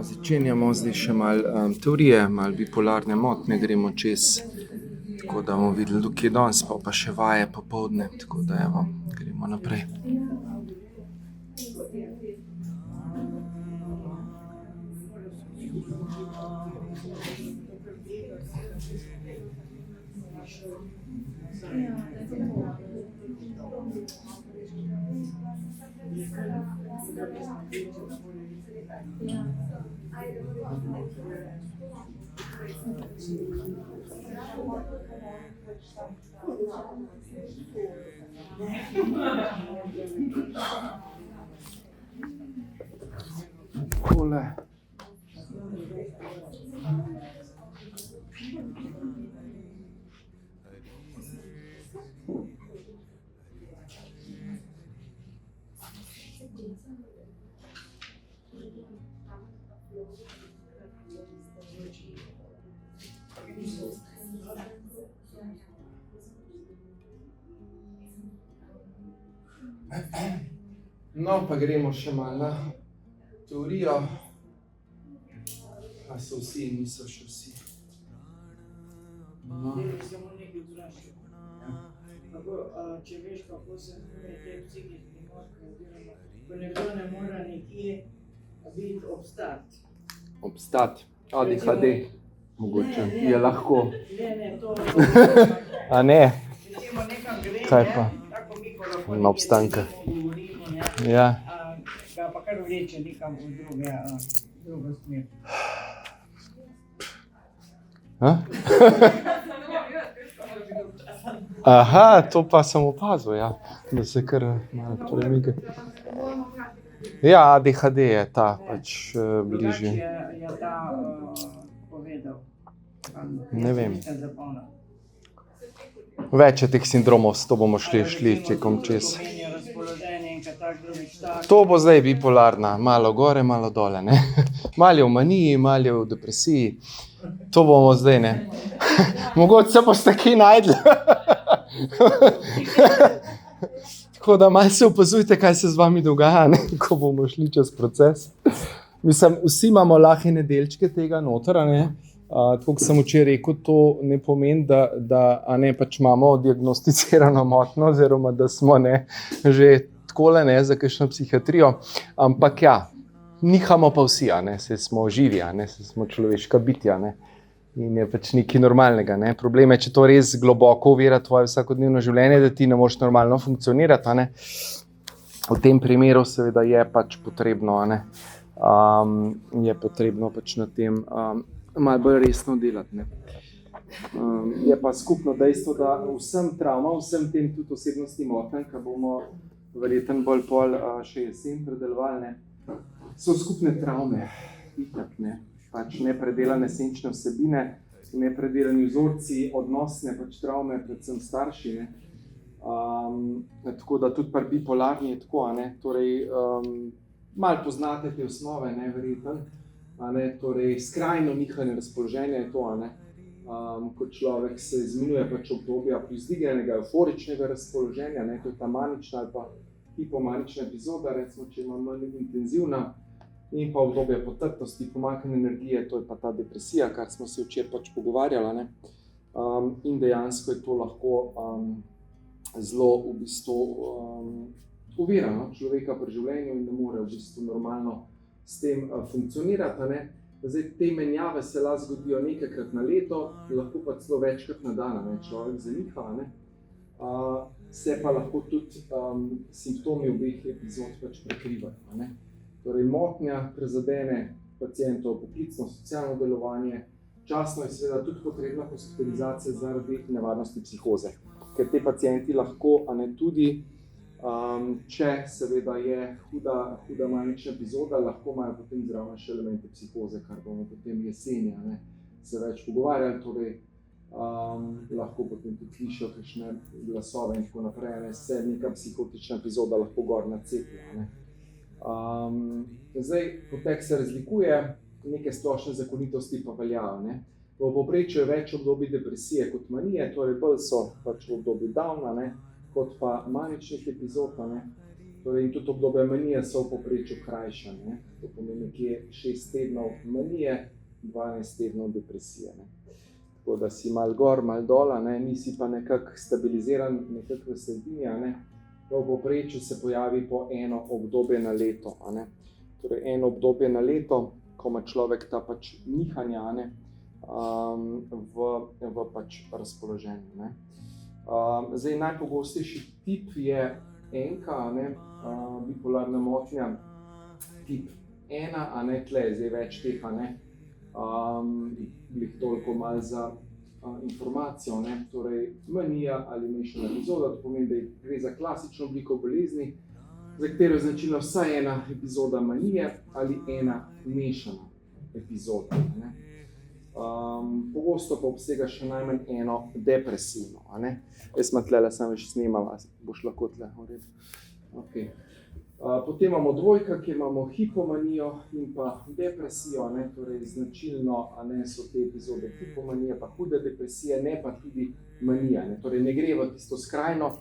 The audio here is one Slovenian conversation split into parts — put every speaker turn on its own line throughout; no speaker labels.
Začenjamo zdaj še malo teorije, malo bipolarne motnje, gremo čez, tako da bomo videli, kje je danes, pa še vaje popoldne, tako da evo, gremo naprej. Takole. No, pa gremo še malo na teorijo. A so vsi, niso še vsi. No.
Če veš, kako se te psihične motnje, oziroma ko nekdo ne mora nekje biti obstati.
Obstati? ADHD, mogoče, je lahko.
Ne, to
A ne?
recimo nekam gre,
Kaj pa?
tako mi, ko lahko
Na obstanka.
govorimo, ne,
Ja.
ga pa kar vleče nekam v drugo smer.
A? Aha, to pa sem opazil, ja, da se kar malo premika. Ja, ADHD je ta pač bližje.
Drugače je ta povedal.
Ne vem.
Nisem zapomnil.
Več je teh sindromov, s to bomo šli tekom čez.
Pomeni razpoloženje in kaj tak drugič tak.
To bo zdaj bipolarna, malo gore, malo dole, ne. Malo je v maniji, malo je v depresiji. To bomo zdaj, ne. Mogoče se boste kaj našli. Tako da malo se opazujte, kaj se z vami dogaja, ne, ko bomo šli čez proces. Mislim, vsi imamo lahke delčke tega noter, a ne. Tako kot sem včeraj rekel, to ne pomeni, da a ne, pač imamo diagnosticirano motnjo, oziroma da smo ne, že takole, ne, za kakšno psihiatrijo, ampak ja, nihamo pa vsi, a ne, saj smo živi, a ne, saj smo človeška bitja, ne, in je pač nekaj normalnega, ne. Problem je, če to res globoko ovira tvoje vsakodnevno življenje, da ti ne moreš normalno funkcionirati, a ne. V tem primeru seveda je pač potrebno, a ne, je potrebno pač na tem malo bolj resno delati, ne. Je pa skupno dejstvo, da vsem travmam, vsem tem tudi osebnostnim motnjam, ki bomo verjetno bolj pol še jesen predelovali, ne, so skupne travme, itak, ne, pač nepredelane senčne vsebine, nepredelani vzorci, odnosne pač travme, predvsem starši, ne. Tako da tudi pri bipolarni je tako, a ne, torej malo poznate te osnove, ne, verjetno. A ne, torej skrajno nihanje razpoloženja je to, a ne, ko človek se izmenjuje pač obdobja privzdignjenega evforičnega razpoloženja, ne, to je ta manična ali pa hipomanična epizoda, recimo, če ima manj intenzivna, in pa obdobje potrtosti, pomanjkanje energije, to je pa ta depresija, kar smo se včeraj pač pogovarjali, ne, in dejansko je to lahko zelo v bistvu ovira, no, človeka pri življenju in ne more v bistvu normalno s tem funkcionirati, a ne. Zdaj, te menjave se lahko zgodijo nekajkrat na leto, lahko pa celo večkrat na dan, ne, človek zaniha, a ne. Se pa lahko tudi simptomi obeh epizod pač prekrivajo, a ne. Torej, motnja prizadene pacientov poklicno, socialno delovanje, časno je seveda tudi potrebna hospitalizacija zaradi nevarnosti psihoze, ker te pacienti lahko, a ne, tudi če seveda je huda manična epizoda, lahko imajo potem zraven še elemente psihoze, kar bomo potem jeseni, a ne, se več pogovarjali, torej lahko potem tudi slišijo kakšne glasove in tako naprej, a ne, se neka psihotična epizoda lahko gor naceplja, a ne. Zdaj, potek se razlikuje, neke splošne zakonitosti pa veljajo, ne. V povprečju je več obdobij depresije kot manije, torej bolj so pač v obdobju downa, ne, kot pa maničnih epizod, ne. Torej, in tudi obdobja manije so v povprečju krajša, ne. To pomeni nekje 6 tednov manije, 12 tednov depresije, ne. Tako da si malo gor, malo dol, ne, nisi pa nekako stabiliziran, nekako v sredini, ne. V povprečju se pojavi po eno obdobje na leto, ne. Torej, eno obdobje na leto, ko ima človek ta pač nihanja, ne, v pač razpoloženju, ne. Zdaj, najpogostejši tip je enka, ne, bipolarna motnja, tip 1, a ne, tle je zdaj več teh, a ne, glih toliko malo za informacijo, ne, torej manija ali mešana epizoda, to pomeni, da gre za klasično obliko bolezni, za katero je značilna vsaj ena epizoda manije ali ena mešana epizoda, ne. Pogosto pa obsega še najmanj eno depresivno, a ne. Jaz sem tlele samo še snimala, boš lahko tle, v redu. Okay. Potem imamo dvojka, kjer imamo hipomanijo in pa depresijo, ne, torej značilno, a ne, so te epizode hipomanije pa hude depresije, ne pa tudi manija, ne, torej ne gre v tisto skrajno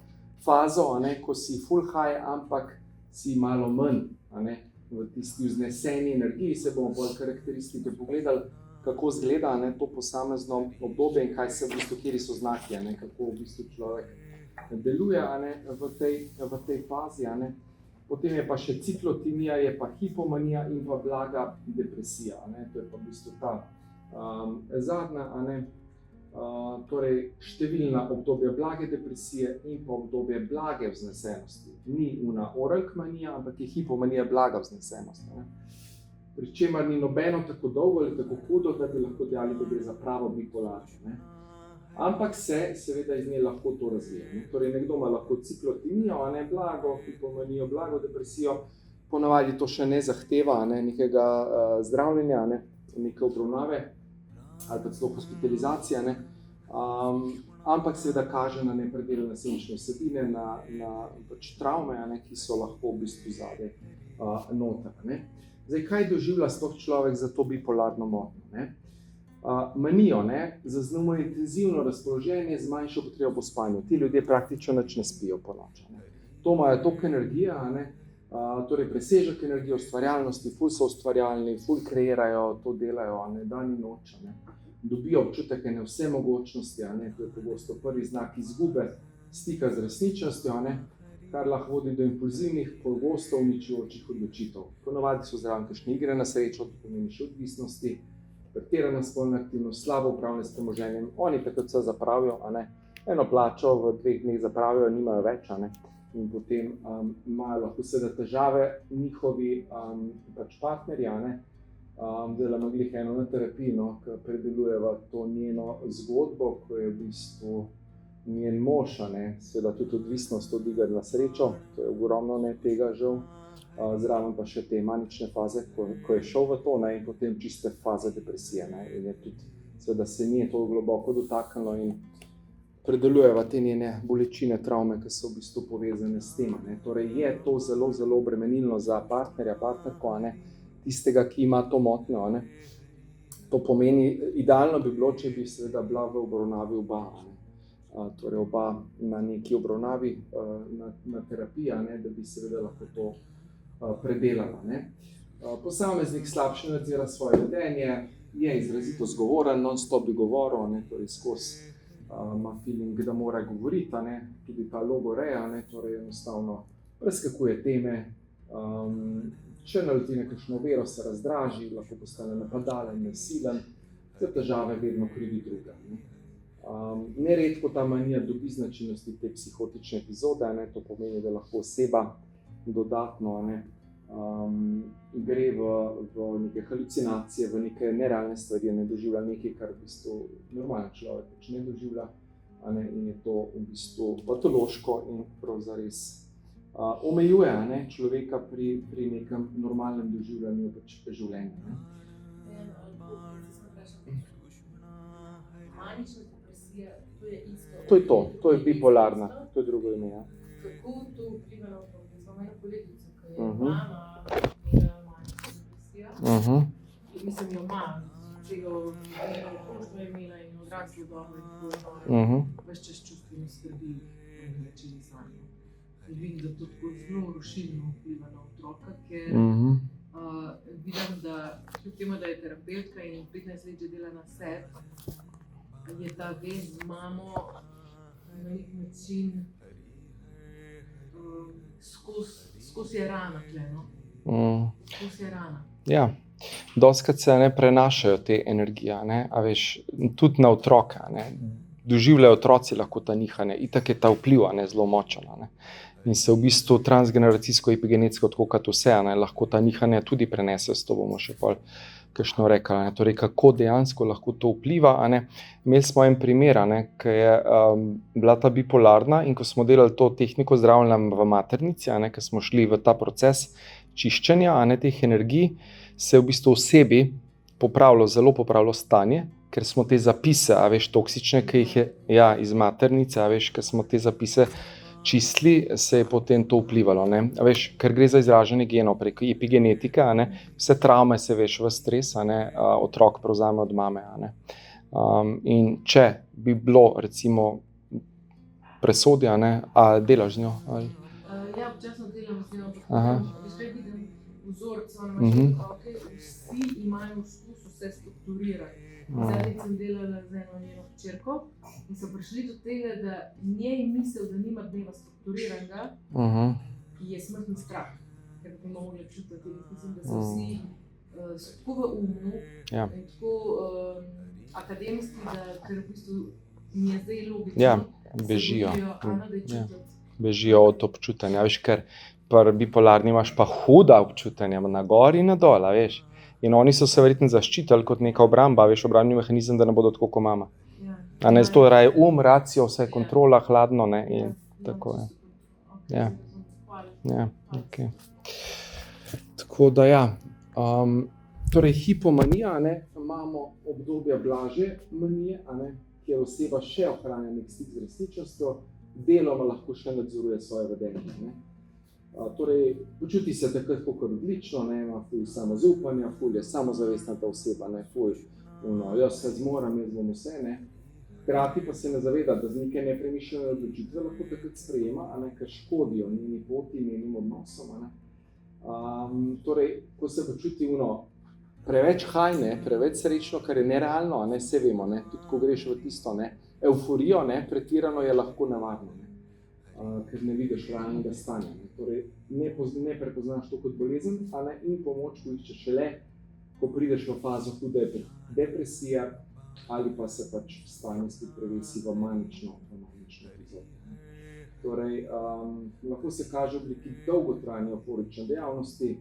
fazo, a ne, ko si full high, ampak si malo manj, a ne, v tisti vzneseni energiji, se bomo bolj karakteristike pogledali, kako izgleda, ne, to posamezno obdobje in kaj se v bistvu, kateri so znaki, a ne, kako v bistvu človek deluje, a ne, v tej fazi, a ne. Potem je pa še ciklotimija, je pa hipomanija in pa blaga depresija, a ne, to je pa v bistvu ta zadnja, a ne, torej številna obdobja blage depresije in pa obdobje blage vznesenosti. Ni una oralkmanija, ampak je hipomanija blaga vznesenost, a ne. Pri čemer ni nobeno tako dolgo ali tako hudo, da bi lahko dejali, da gre za pravo bipolarno, ne. Ampak se seveda iz nje lahko to razvija, ne. Torej nekdo ima lahko ciklotimijo, a ne, blago hipomanijo, blago depresijo, ponavadi to še ne zahteva, a ne, nekega zdravljenja, a ne, neke obravnave ali pa celo hospitalizacije, ne. Ampak seveda kaže na nepredelane semične vsebine, na pač travme, a ne, ki so lahko v bistvu zadaj noter, ne. Zdaj, kaj doživlja sploh človek za to bipolarno motnjo, ne? Manijo, ne, zaznamuje intenzivno razpoloženje z manjšo potrebo po spanju. Ti ljudje praktično nič ne spijo ponoči, ne. To imajo toliko energije, a ne, torej presežek energije, ustvarjalnosti, ful so ustvarjalni, ful kreirajo, to delajo, a ne, dan in noč, a ne. Dobijo občutek ene vsemogočnosti, a ne, to je pogosto prvi znak izgube stika z resničnostjo, a ne, kar lahko vodi do impulzivnih, pogosto uničujočih odločitev. Ponavadi so zraven kakšne igre na srečo, to pomeni še odvisnosti, pretirana spolna aktivnost, slabo upravljanje s premoženjem, oni tako vse zapravijo, a ne, eno plačo v 2 dneh zapravijo, nimajo več, a ne, in potem imajo lahko seveda težave njihovi pač partnerji, a ne. Delamo glih eno na terapiji, no, ki predelujeva to njeno zgodbo, ko je v bistvu njen mož, a ne, seveda tudi odvisnost od iger na srečo, to je ogromno, ne, tega žal, zraven pa še te manične faze, ko je šel v to, ne, in potem čiste faze depresije, ne, in je tudi, seveda se nje to globoko dotaknilo in predelujeva te njene bolečine, travme, ki so v bistvu povezane s tem, ne. Torej je to zelo, zelo obremenilno za partnerja, partnerko, a ne, tistega, ki ima to motnjo, a ne. To pomeni, idealno bi bilo, če bi seveda bila v obravnavi oba, a ne. Torej oba na neki obravnavi, na terapiji, a ne, da bi seveda lahko to predelala, ne. Posameznik slabše nadzira svoje vedenje, je izrazito zgovoren, non-stop bi govoril, ne, torej skozi ima feeling, da mora govoriti, a ne, tudi ta logoreja, ne, torej enostavno preskakuje teme, če naleti na kakšno oviro, se razdraži, lahko postane napadalen, nasilen, za težave vedno krivi druga, ne. Neredko ta manija dobi značilnosti te psihotične epizode, ne, to pomeni, da lahko oseba dodatno, a ne, gre v neke halucinacije, v neke nerealne stvari, ne doživlja nekaj, kar v bistvu normalen človek pač ne doživlja, a ne, in je to v bistvu patološko in prav zares omejuje, a ne, človeka pri nekem normalnem doživljanju pač življenja, ne.
Manična depresija, to je isto.
To je bipolarna, to je drugo ime, ja.
Kako to vpliva na otrok? Jaz imam eno kolegico, ki je mama imela manično depresijo. Mislim, jo ima, celo otroštvo je imela in odraslo dobro in tako naprej. Ves čas čustveno skrbi, reči zanjo. vidim, da to tako zelo rušilno vpliva na otroka, ker vidim, da kljub temu, da je terapevtka in 15 let že dela na sebi, je ta vez z mamo na nek način skozi je rana tle, no? Skozi je rana.
Ja, dostikrat se ne prenašajo te energije, ne, a veš, tudi na otroka, ne. Doživljajo otroci lahko ta nihanja, itak je ta vpliv, ne, zelo močen, ne. In se v bistvu transgeneracijsko, epigenetsko, tako kot vse, ne, lahko ta nihanja tudi prenesejo, s to bomo še pol kakšno rekli, ne. Torej, kako dejansko lahko to vpliva, a ne. Imeli smo en primer, a ne, ko je bila ta bipolarna in ko smo delali to tehniko zdravljenja v maternici, a ne, ko smo šli v ta proces čiščenja, a ne, teh energij, se je v bistvu osebi zelo popravilo stanje, ker smo te zapise, a veš, toksične, ki jih je, ja, iz maternice, a veš, ker smo te zapise čistili, se je potem to vplivalo, ne. A veš, ker gre za izražanje genov preko epigenetike, a ne, vse travme se veš, v stres, a ne, otrok prevzame od mame, a ne. In če bi bilo, recimo, presodi, a ne, a delaš z njo, ali?
Ja, občasno delam z njo,
Aha.
veš, kaj vidim vzorec, okay, vsi imajo poskus vse strukturirati. Zadnjič sem delala z eno njeno hčerko in so prišli do tega, da njej misel, da nima dneva strukturiranega, je smrtni strah, ker bi mogli čutiti. Mislim, da so vsi tako v umu in tako akademski, da ker v bistvu mi je zdaj logično,
Ja,
se
bežijo.
bojijo, Ana, da je čutiti.
Bežijo od občutanja, veš, ker pri bipolarni imaš pa huda občutanja, na gor in na dol, a veš. In oni so se verjetno zaščitili kot neka obramba, veš, obrambni mehanizem, da ne bodo tako kot mama.
Ja.
A ne, zato raje racijo, vse kontrola, hladno, ne, in tako je. Ja. Ja, okej. Tako da ja, torej hipomanija, ne, imamo obdobje blažje manije, a ne, kjer oseba še ohranja nek stik z resničnostjo, deloma lahko še nadzoruje svoje vedenje, ne. Torej, počuti se takrat kakor odlično, ne, ima ful samozaupanja, ful je samozavestna ta oseba, ne, ful, jaz se zmoram, jaz bom vse, ne. Hkrati pa se ne zaveda, da z neke nepremišljene odločitve lahko takrat sprejema, a ne, ker škodijo njeni poti, njenim odnosom, a ne. Torej, ko se počuti preveč high, ne, preveč srečno, kar je nerealno, a ne, se vemo, ne, tudi ko greš v tisto, ne, evforijo, ne, pretirano je lahko nevarno, ne. Ker ne vidiš realnega stanja. Ne. Torej, ne prepoznaš to kot bolezen, a ne, in pomoč poiščeš šele, ko prideš v fazo hude depresije ali pa se pač stanje spet prevesi v manično epizodo. Torej, lahko se kaže v obliki dolgotrajne euforične dejavnosti,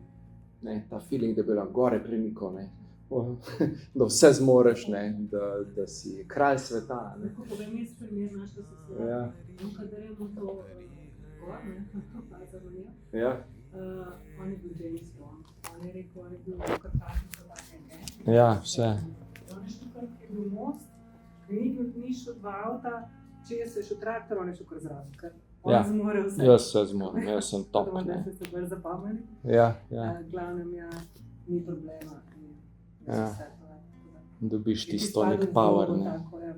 ne, ta feeling, da bi lahko gore premikal, ne, da vse zmoreš, ne, da si kralj sveta, ne.
Lahko povem jaz primer našega sosedja.
Ja.
Kadar je to gor, ne, to faza manija.
Ja.
On je bil James Bond. On je rekel, on je bil kar takšen, ne.
Ja, vse.
On je šel kar, ki je bil most, ni šel dva avta, če je šel traktor, on je šel kar zraven, ker on zmore vse.
Jaz se zmorem, jaz sem top,
Tako da
ne.
se bolj zapomnili.
Ja, ja.
Glavnem, ja, ni problema.
Ja. Dobiš tisto nek power, ne.
Tako, ja,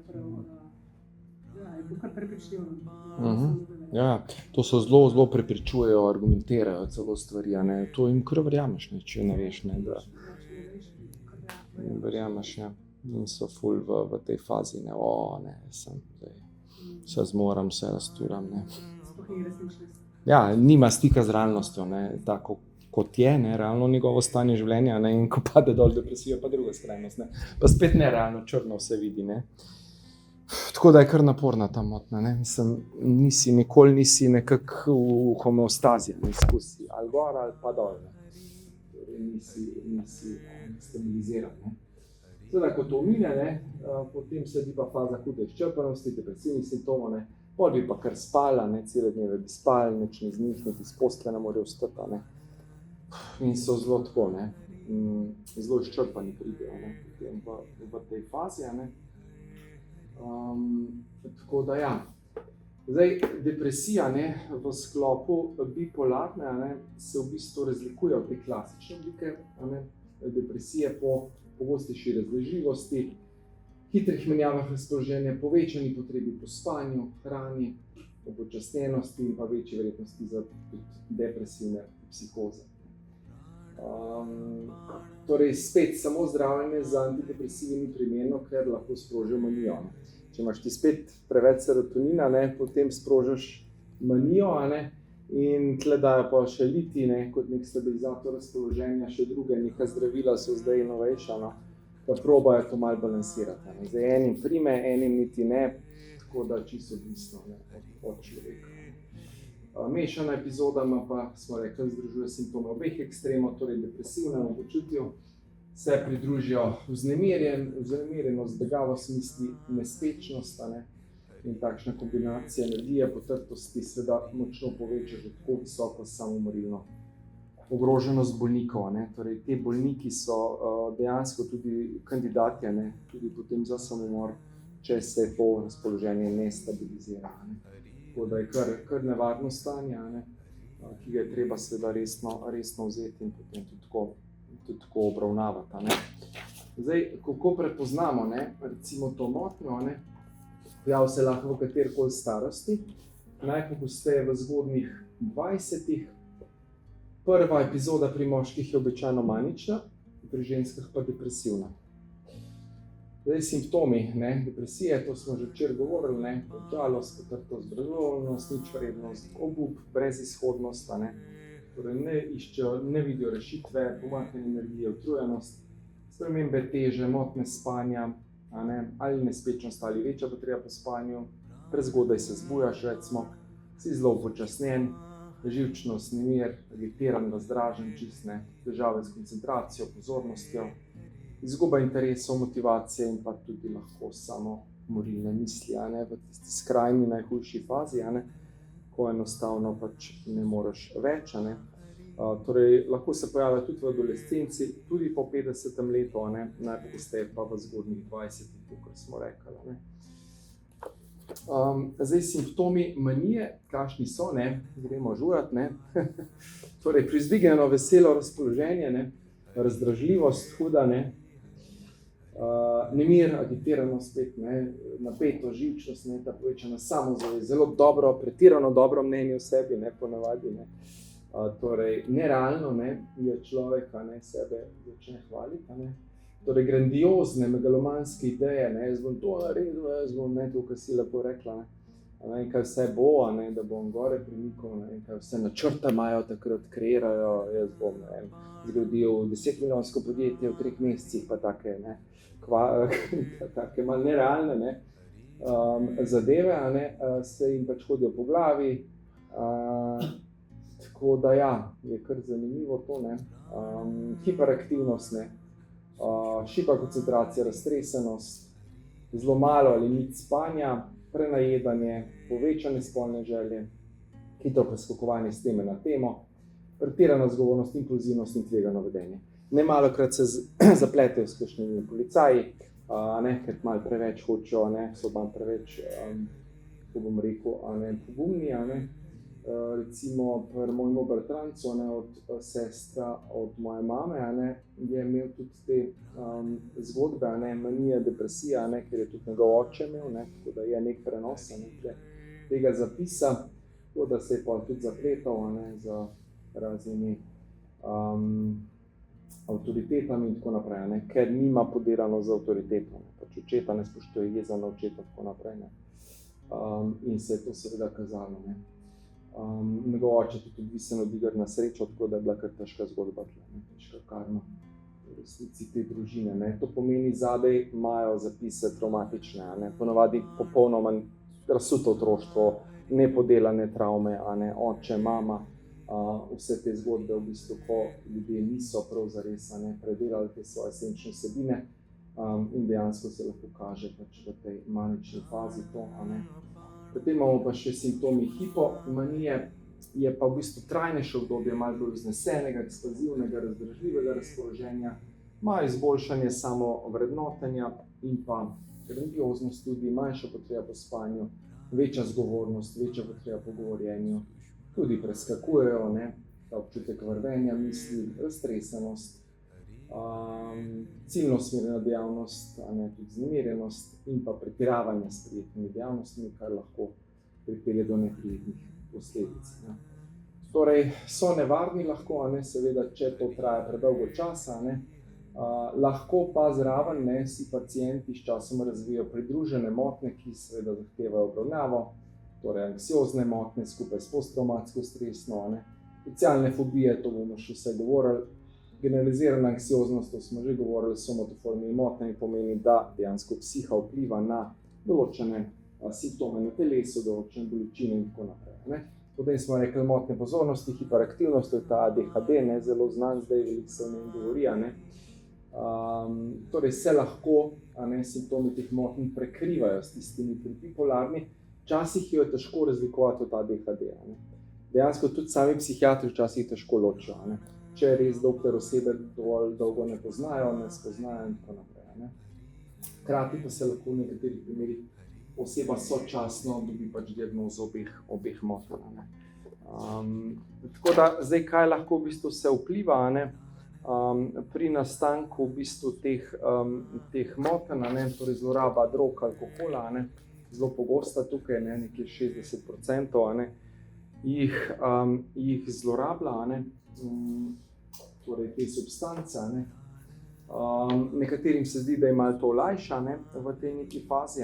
je bil kar prepričljiv.
Ja, to so zelo prepričujejo, argumentirajo celo stvari, a ne. To jim kar verjameš, ne, če ne veš, ne, da verjameš, ja. In so ful v tej fazi, ne, ne, sem zdaj, vse zmoram, vse razturam, ne. Ja, nima stika z realnostjo, ne, tako kot je, ne, realno njegovo stanje življenja, ne, in ko pade dol depresija, pa druga skrajnost, ne. Pa spet nerealno, črno vse vidi, ne. Tako da je kar naporna ta motnja, ne, mislim, nikoli nisi nekako v homeostazi, ne, skusi, ali gor ali pa dol, ne. Torej nisi stabiliziran, ne. Seveda, ko to mine, ne, potem sledi pa faza hude izčrpanosti, depresivnih simptomov, ne, pol bi pa kar spala, ne, cele dneve bi spali, nič ne iznihniti, iz postelje ne morejo vstati, ne. In so zelo tako, ne, zelo izčrpani pridejo, ne, potem v tej fazi, ne. Tako da ja. Zdaj, depresija, ne, v sklopu bipolarne, ne, se v bistvu razlikuje od te klasične oblike, ne, depresije po pogostejši razdražljivosti, hitrih menjavah razpoloženja, povečani potrebi po spanju, hrani, upočasnjenosti in pa večje verjetnosti za depresivne psihoze. Torej, spet samo zdravljenje z antidepresivi ni primerno, ker lahko sprožijo manijo. Če imaš ti spet preveč serotonina, potem sprožiš manijo, in tle dajo pa še liti, kot nek stabilizator razpoloženja, še druge neka zdravila so zdaj novejša, da probajo to malo balansirati. Zdaj enim prime, enim niti ne, tako da čisto odvisno od človeka. Mešana epizoda ima pa, smo rekli, združuje simptome obeh ekstremov, torej depresivnemu počutju, se pridružijo vznemirjenost, begavost misli, nespečnost, in takšna kombinacija energije, potrtosti seveda močno poveča že tako visoko samomorilno ogroženost bolnikov. Torej, te bolniki so dejansko tudi kandidati, tudi potem za samomor, če se to razpoloženje ne stabilizira. Tako da je kar nevarno stanje, ki ga je treba seveda resno vzeti in potem tudi tako obravnavati. Zdaj, kako prepoznamo, recimo to motnjo, pojavi se lahko v katerikoli starosti, najpogosteje v zgodnjih 20-ih. Prva epizoda pri moških je običajno manična, pri ženskah pa depresivna. Zdaj, simptomi depresije, to smo že včeraj govorili, žalost, potrtost, brezvoljnost, ničvrednost, obup, brezizhodnost, torej ne vidijo rešitve, pomanjkanje energije, utrujenost, spremembe teže, motnje spanja, ali nespečnost ali večja potreba po spanju, prezgodaj se zbujaš, recimo, si zelo upočasnjen, živčnost, nemir, agitiran, razdražen, težave s koncentracijo, pozornostjo, izguba interesov, motivacije in pa tudi lahko samomorilne misli, v tisti skrajni najhujši fazi, ko enostavno pač ne moreš več. Torej, lahko se pojavlja tudi v adolescenci, tudi po 50. letu, najpogosteje pa v zgodnjih 20-ih, kot smo rekli. Zdaj, simptomi manije, kakšni so, gremo žurati, torej, privzdignjeno veselo razpoloženje, razdražljivost huda, nemir, agitiranost, spet, napeto, živčnost, ta povečana samozavest, zelo dobro, pretirano dobro mnenje o sebi, ponavadi, torej, nerealno je človek, sebe začne hvaliti, torej, grandiozne, megalomanske ideje, jaz bom to naredil, jaz bom to, kar si lepo rekla, kaj vse bo, da bom gore premikal, kaj vse načrte imajo, takrat kreirajo, jaz bom zgradil 10-milijonsko podjetje v 3 mesecih, pa take, take malo nerealne zadeve, se jim pač hodijo po glavi. Tako da ja, je kar zanimivo to, hiperaktivnost, šipa koncentracija, raztresenost, zelo malo ali nič spanja, prenajedanje, povečane spolne želje, hitro preskakovanje s teme na temo, pretirana zgovornost, impulzivnost in tvegano vedenje. Nemalokrat se zapletejo s kakšnimi policaji, ker malo preveč hočejo, so malo preveč, ko bom rekel, pogumni. Recimo pri mojem bratrancu, od sestra od moje mame, je imel tudi te zgodbe, manije, depresija, ker je tudi njegov oče imel, tako da je nek prenos tega zapisa, tako da se je pa tudi zapletal z raznimi avtoritetami in tako naprej, ker nima podirano z avtoriteto, pač očeta ne spoštuje, jeza na očeta, tako naprej. In se je to seveda kazalo. Njegov oče je tudi odvisen od iger na srečo, tako da je bila kar težka zgodba, težka karma v resnici te družine. To pomeni, zadaj imajo zapise travmatične, ponavadi popolnoma razsuto otroštvo, nepodelane travme, oče, mama, vse te zgodbe v bistvu, ko ljudje niso prav zares predelali te svoje senčne vsebine, in dejansko se lahko kaže pač v tej manični fazi to. Potem imamo pa še simptomi hipomanije, je pa v bistvu trajnejše obdobje, malo bolj vznesenega, eksplozivnega, razdražljivega razpoloženja, ima izboljšanje samovrednotenja in pa grandioznost tudi, manjša potreba po spanju, večja zgovornost, večja potreba po govorjenju, tudi preskakujejo, ta občutek vrvenja misli, raztresenost, ciljno usmerjena dejavnost, tudi vznemirjenost in pa pretiravanje s prijetnimi dejavnostmi, kar lahko pripelje do neprijetnih posledic. Ne. Torej, so nevarni lahko, seveda, če to traja predolgo časa, lahko pa zraven si pacienti s časom razvijajo pridružene motnje, ki seveda zahtevajo obravnavo, torej anksiozne motnje skupaj s posttraumatsko stresno, socialne fobije, to bomo še vse govorili, generalizirana anksioznost, to smo že govorili, somatoformni motnje, pomeni, da dejansko psiha vpliva na določene simptome na telesu, določene bolečine in tako naprej. Potem smo rekli motnje pozornosti, hiperaktivnost, to je ta ADHD, zelo znan, zdaj veliko se o njem govori. Torej se lahko simptomi teh motenj prekrivajo s tistimi pri bipolarni, včasih jo je težko razlikovati od ADHD. Dejansko tudi sami psihiatri včasih težko ločijo, če res dokler osebe dovolj dolgo ne poznajo, ne spoznajo in tako naprej. Hkrati pa se lahko v nekaterih primerih oseba sočasno dobi pač diagnozo obeh motenj. Tako da zdaj kaj lahko v bistvu se vpliva, pri nastanku v bistvu teh motenj, torej zloraba drog, alkohola, zelo pogosta tukaj, nekje 60% jih zlorablja, torej te substance. Nekaterim se zdi, da jim malo to olajša v tej neki fazi,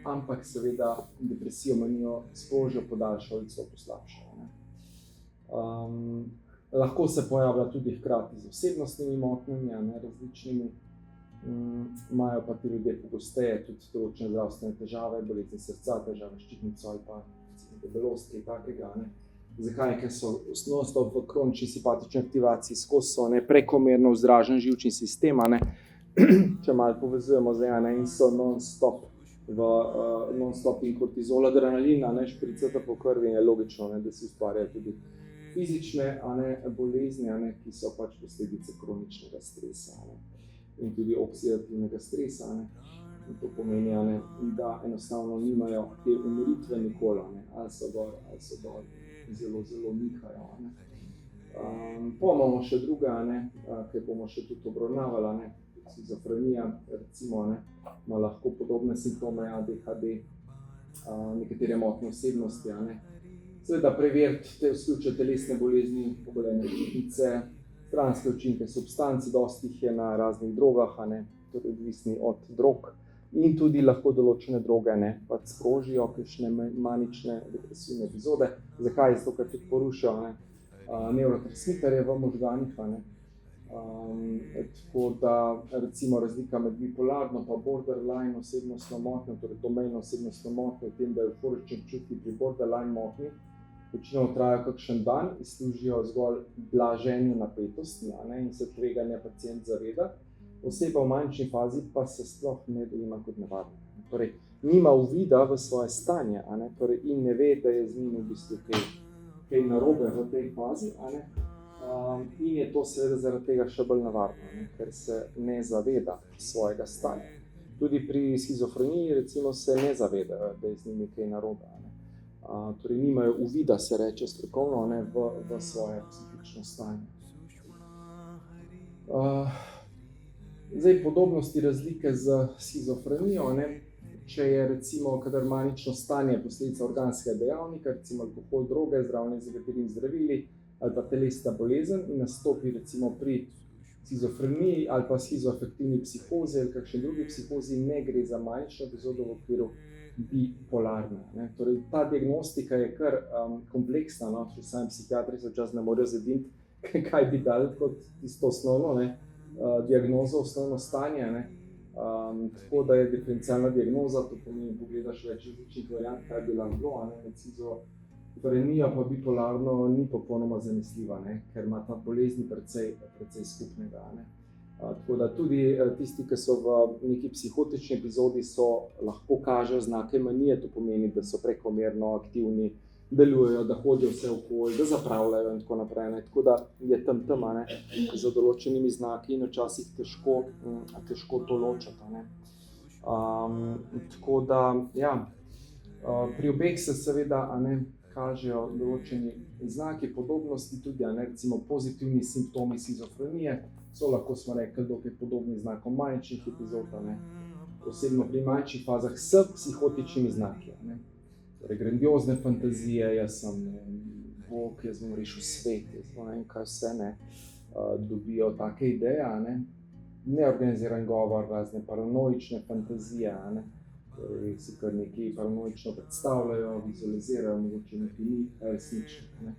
ampak seveda depresijo, manijo sprožijo, podaljšajo ali celo poslabšajo. Lahko se pojavlja tudi hkrati z osebnostnimi motnjami, različnimi, imajo pa ti ljudje pogosteje tudi določene zdravstvene težave, bolezni srca, težave s ščitnico ali pa debelost, kaj takega. Zakaj? Ker so non-stop v kronični simpatični aktivaciji, skozi so prekomerno vzdražen živčni sistem, če malo povezujemo zdaj, in so non-stop in kortizol, adrenalin, špricata po krvi, je logično, da se ustvarjajo tudi fizične bolezni, ki so pač posledice kroničnega stresa in tudi oksidativnega stresa. To pomeni, da enostavno nimajo te umiritve nikoli, ali so dol, zelo, zelo nihajo. Pa imamo še druge, ki bomo še tudi obravnavali, shizofrenija, recimo, ima lahko podobne simptome ADHD, nekatere motnje osebnosti. Seveda preveriti te vključne telesne bolezni, pogoljene živčnice, stranske učinke substanc, dosti jih je na raznih drogah, torej odvisni od drog. In tudi lahko določene droge pač sprožijo kakšne manične depresivne epizode. Zakaj? Zato, ker tudi porušijo nevrotransmiterje v možganih. Tako da recimo razlika med bipolarno pa borderline osebnostno motnjo, torej domejno osebnostno motnjo, v tem, da evforični občutki pri borderline motnji večinoma trajajo kakšen dan in služijo zgolj blaženju napetosti in se tveganja pacient zaveda. Oseba v manjši fazi pa se sploh ne dojema kot nevarna. Torej, nima uvida v svoje stanje, torej, in ne ve, da je z njim v bistvu kaj narobe v tej fazi, in je to seveda zaradi tega še bolj nevarno, ker se ne zaveda svojega stanja. Tudi pri shizofreniji recimo se ne zavedajo, da je z njimi kaj narobe. Torej, nimajo uvida, se reče strokovno, v svoje psihično stanje. Zdaj, podobnosti razlike z shizofrenijo, če je recimo kadar manično stanje posledica organskega dejavnika, recimo alkohol, droge, zdravljenje z nekaterimi zdravili ali pa telesna bolezen in nastopi recimo pri shizofreniji ali pa schizoafektivni psihozi ali kakšni drugi psihozi, ne gre za manično epizodo v okviru bipolarne. Torej, ta diagnostika je kar kompleksna, če sami psihiatri se včasih ne morejo zediniti, kaj bi dali kot tisto osnovno, diagnozo, osnovno stanje, tako da je diferencialna diagnoza, to pomeni, pogledaš več različnih variant, kaj bi lahko bilo, med shizofrenijo pa bipolarno ni popolnoma zanesljiva, ker ima ta bolezni precej skupnega. Tako da tudi tisti, ki so v neki psihotični epizodi, lahko kažejo znake manije, to pomeni, da so prekomerno aktivni, delujejo, da hodijo vse okoli, da zapravljajo in tako naprej. Tako da je tam za določenimi znaki in včasih težko to ločiti. Tako da, ja, pri obeh se seveda kažejo določeni znaki podobnosti, tudi recimo pozitivni simptomi shizofrenije, so lahko smo rekli, dokaj podobni znakom maničnih epizod, posebno pri manjših fazah s psihotičnimi znaki. Torej, grandiozne fantazije, jaz sem Bog, jaz bom rešil svet, jaz bom ne vem kaj vse, ne, dobijo take ideje, neorganiziran govor, razne paranoične fantazije, torej si kar nekaj paranoično predstavljajo, vizualizirajo, mogoče nekaj ni resnično.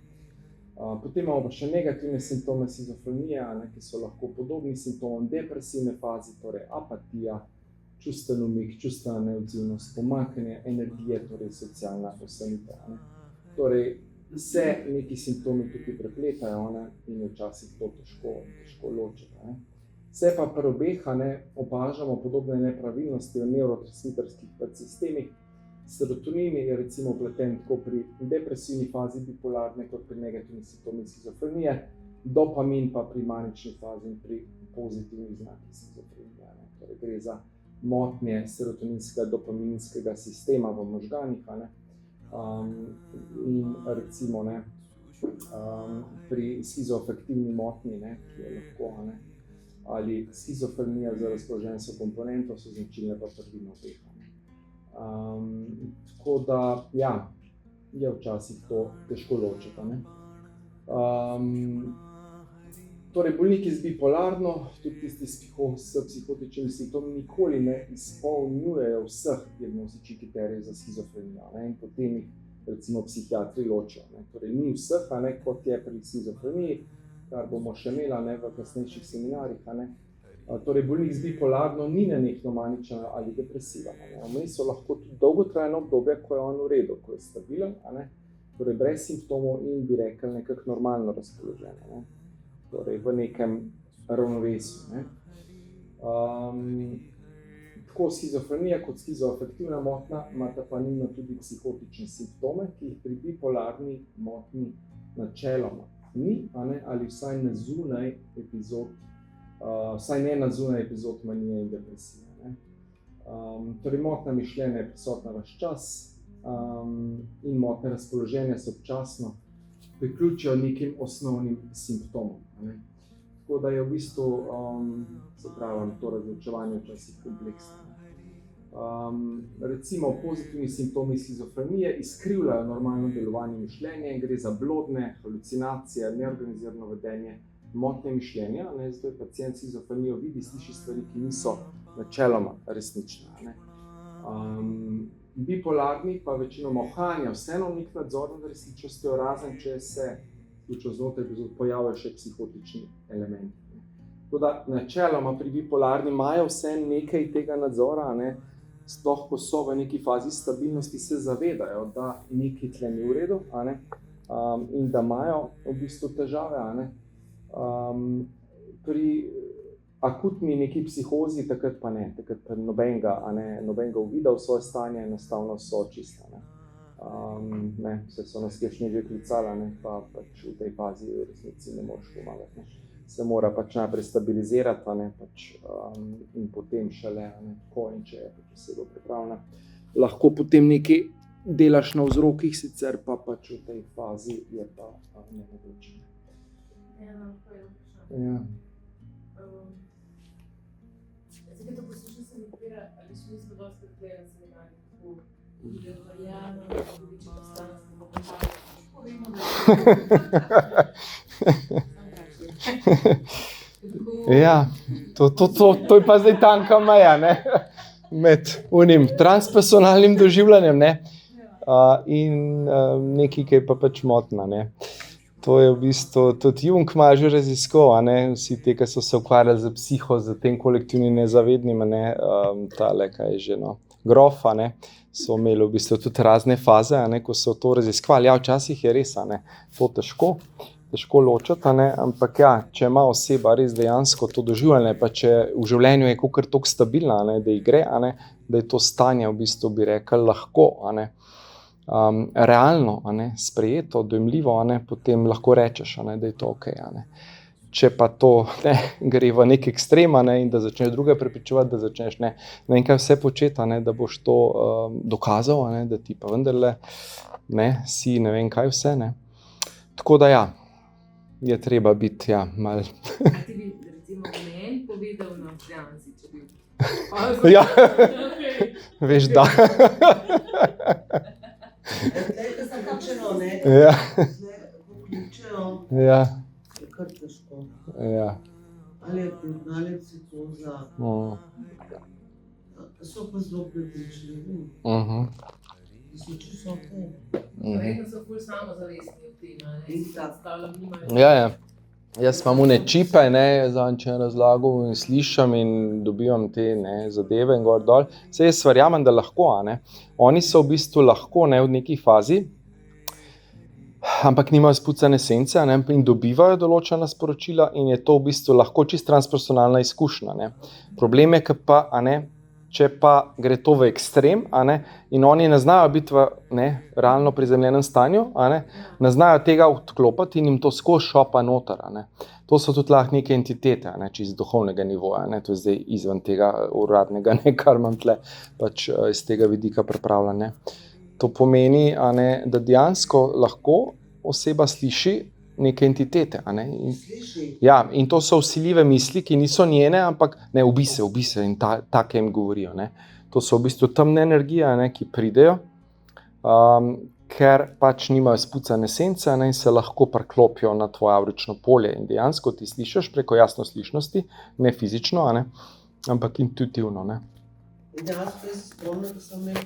Potem imamo pa še negativne simptome shizofrenije, ki so lahko podobni simptomom depresivne faze, torej apatija, čustveni umik, čustvena neodzivnost, pomanjkanje energije, torej socialna osamitev. Torej, se neki simptomi tukaj prepletajo in je včasih to težko ločiti. Se pa pri obeh opažamo podobne nepravilnosti v nevrotransmiterskih sistemih. Serotonin je recimo vpleten tako pri depresivni fazi bipolarne kot pri negativnih simptomih shizofrenije, dopamin pa pri manični fazi in pri pozitivnih znakih shizofrenije. Torej, gre za motnje serotoninskega dopaminskega sistema v možganih. In recimo pri shizoafektivni motnji, ki je lahko ali shizofrenija z razpoloženjsko komponento, so značilne pa prvino obeh. Tako da, ja, je včasih to težko ločiti. Torej, bolniki z bipolarno, tudi tisti s psihotičnimi simptomi, nikoli ne izpolnjujejo vseh diagnostičnih kriterijev za shizofrenijo. In potem jih recimo psihiatri ločijo. Torej, ni vseh, kot je pri shizofreniji, kar bomo še imeli v kasnejših seminarjih. Torej, bolnik z bipolarno ni nenehno maničen ali depresiven. Vmes so lahko tudi dolgotrajno obdobje, ko je on v redu, ko je stabilen, torej brez simptomov in bi rekel nekako normalno razpoložen. Torej, v nekem ravnovesju. Tako shizofrenija kot shizoafektivna motnja imata pa nujno tudi psihotične simptome, ki jih pri bipolarni motnji načeloma ni, ali vsaj ne na zunaj epizod manije in depresije. Torej, motnja mišljenja je prisotna ves čas in motnje razpoloženja se občasno priključijo nekim osnovnim simptomom. Tako da je v bistvu, se pravi, to razločevanje včasih kompleksno. Recimo, pozitivni simptomi shizofrenije izkrivljajo normalno delovanje mišljenja in gre za blodne, halucinacije, neorganizirano vedenje, motnje mišljenja. Zato je pacient s shizofrenijo vidi, sliši stvari, ki niso načeloma resnične. Bipolarni pa večinoma ohranja vseeno nek nadzor nad resničnostjo, razen če se znotraj pojavljajo še psihotični elementi. Tako da načeloma pri bipolarni imajo vse nekaj tega nadzora, sploh ko so v neki fazi stabilnosti, se zavedajo, da nekaj tle ni v redu, in da imajo v bistvu težave. Pri akutni neki psihozi takrat pa ne, takrat nobenega uvida v svoje stanje, enostavno so čista. Vse so nas kješni že klicali, pa pač v tej fazi v resnici ne moreš pomagati. Se mora pač najprej stabilizirati, in potem šele, ko in če je posebej pripravljena. Lahko potem nekaj delaš na vzrokih, sicer pa pač v tej fazi je pa nemogoče. Ja.
Zdaj, to poslušam se nekaj, ali smo isto dosti gledali seminarji, tako Ljubljana, Ljubiče, Postansko, povemo, da
Ja, to je pa zdaj tanka meja, med unim transpersonalnim doživljanjem, in nekaj, ki je pa pač motna, To je v bistvu, tudi Jung ima že raziskoval, vsi te, ki so se ukvarjali z psiho, z tem kolektivnim nezavednim, tale, kaj je že, Grof, so imeli v bistvu tudi razne faze, ko so to raziskovali. Ja, včasih je res, to težko ločiti, ampak ja, če ima oseba res dejansko to doživljanje, pa če v življenju je kakor toliko stabilna, da ji gre, da je to stanje v bistvu, bi rekel, lahko, realno, sprejeto, dojemljivo, potem lahko rečeš, da je to okej. Če pa to gre v nek ekstrem, in da začneš druga prepričevati, da začneš ne vem kaj vse početi, da boš to dokazal, da ti pa vendarle si ne vem kaj vse. Tako da ja, je treba biti malo.
A ti bi recimo meni povedal na seansi, če bi
Ja, veš da.
Tlejte sem počelo, ne?
Ja.
Vključejo
Ja.
kar težko.
Ja.
Ali je ali psihoza. So pa zelo prepričljivi. Da so čisto okej.
Verjetno so ful samozavestni v tem, a ne?
In
Si
tako.
predstavljam, nimajo.
Ja. Jaz imam une čipe, ne, zadnjič sem razlagal in slišim in dobivam te zadeve in gor dol. Saj jaz verjamem, da lahko, a ne. Oni so v bistvu lahko, ne, v neki fazi, ampak nimajo spucane sence, a ne, in dobivajo določena sporočila in je to v bistvu lahko čisto transpersonalna izkušnja, ne. Problem je, pa, a ne, če pa gre to v ekstrem, a ne, in oni ne znajo biti v realno prizemljenem stanju, a ne znajo tega odklopiti in jim to skozi šopa noter, a ne. To so tudi lahko neke entitete, a ne, čisto duhovnega nivoja, ne, to je zdaj izven tega uradnega, ne, kar imam tle pač iz tega vidika pripravljanja. To pomeni, a ne, da dejansko lahko oseba sliši neke entitete, a ne.
Sliši?
Ja, in to so vsiljive misli, ki niso njene, ampak ne, ubi se in take jim govorijo, ne. To so v bistvu temne energije, ne, ki pridejo, ker pač nimajo spucane sence, ne, in se lahko priklopijo na tvoje avrično polje in dejansko ti slišiš preko jasnoslišnosti, ne fizično, a ne, ampak intuitivno, ne.
In dejansko jaz se spomnim, da sem imel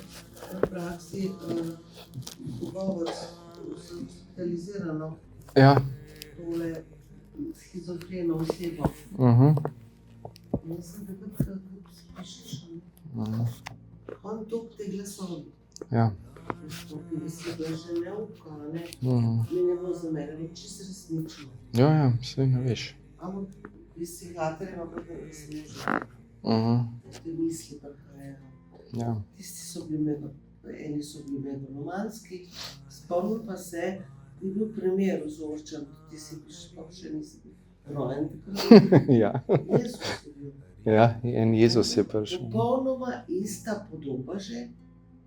v praksi pogovor s hospitalizirano
Ja.
tole shizofreno osebo. In jaz sem takrat, kako spišiš, on tok te glasovi.
Ja.
Da si bila že neuka, ne? Meni je bilo za mene čisto resnično.
Ja, saj ne veš.
Ampak psihiater ima pa ne razloži. Te misli prihajajo.
Ja.
Tisti so bili eni so bili megalomanski. Spomnim pa se, da je bil primer vzorčen, ti si pa še nisi bil rojen takrat.
Ja.
Jezus je bil.
Ja, en Jezus je prišel.
Popolnoma ista podoba že.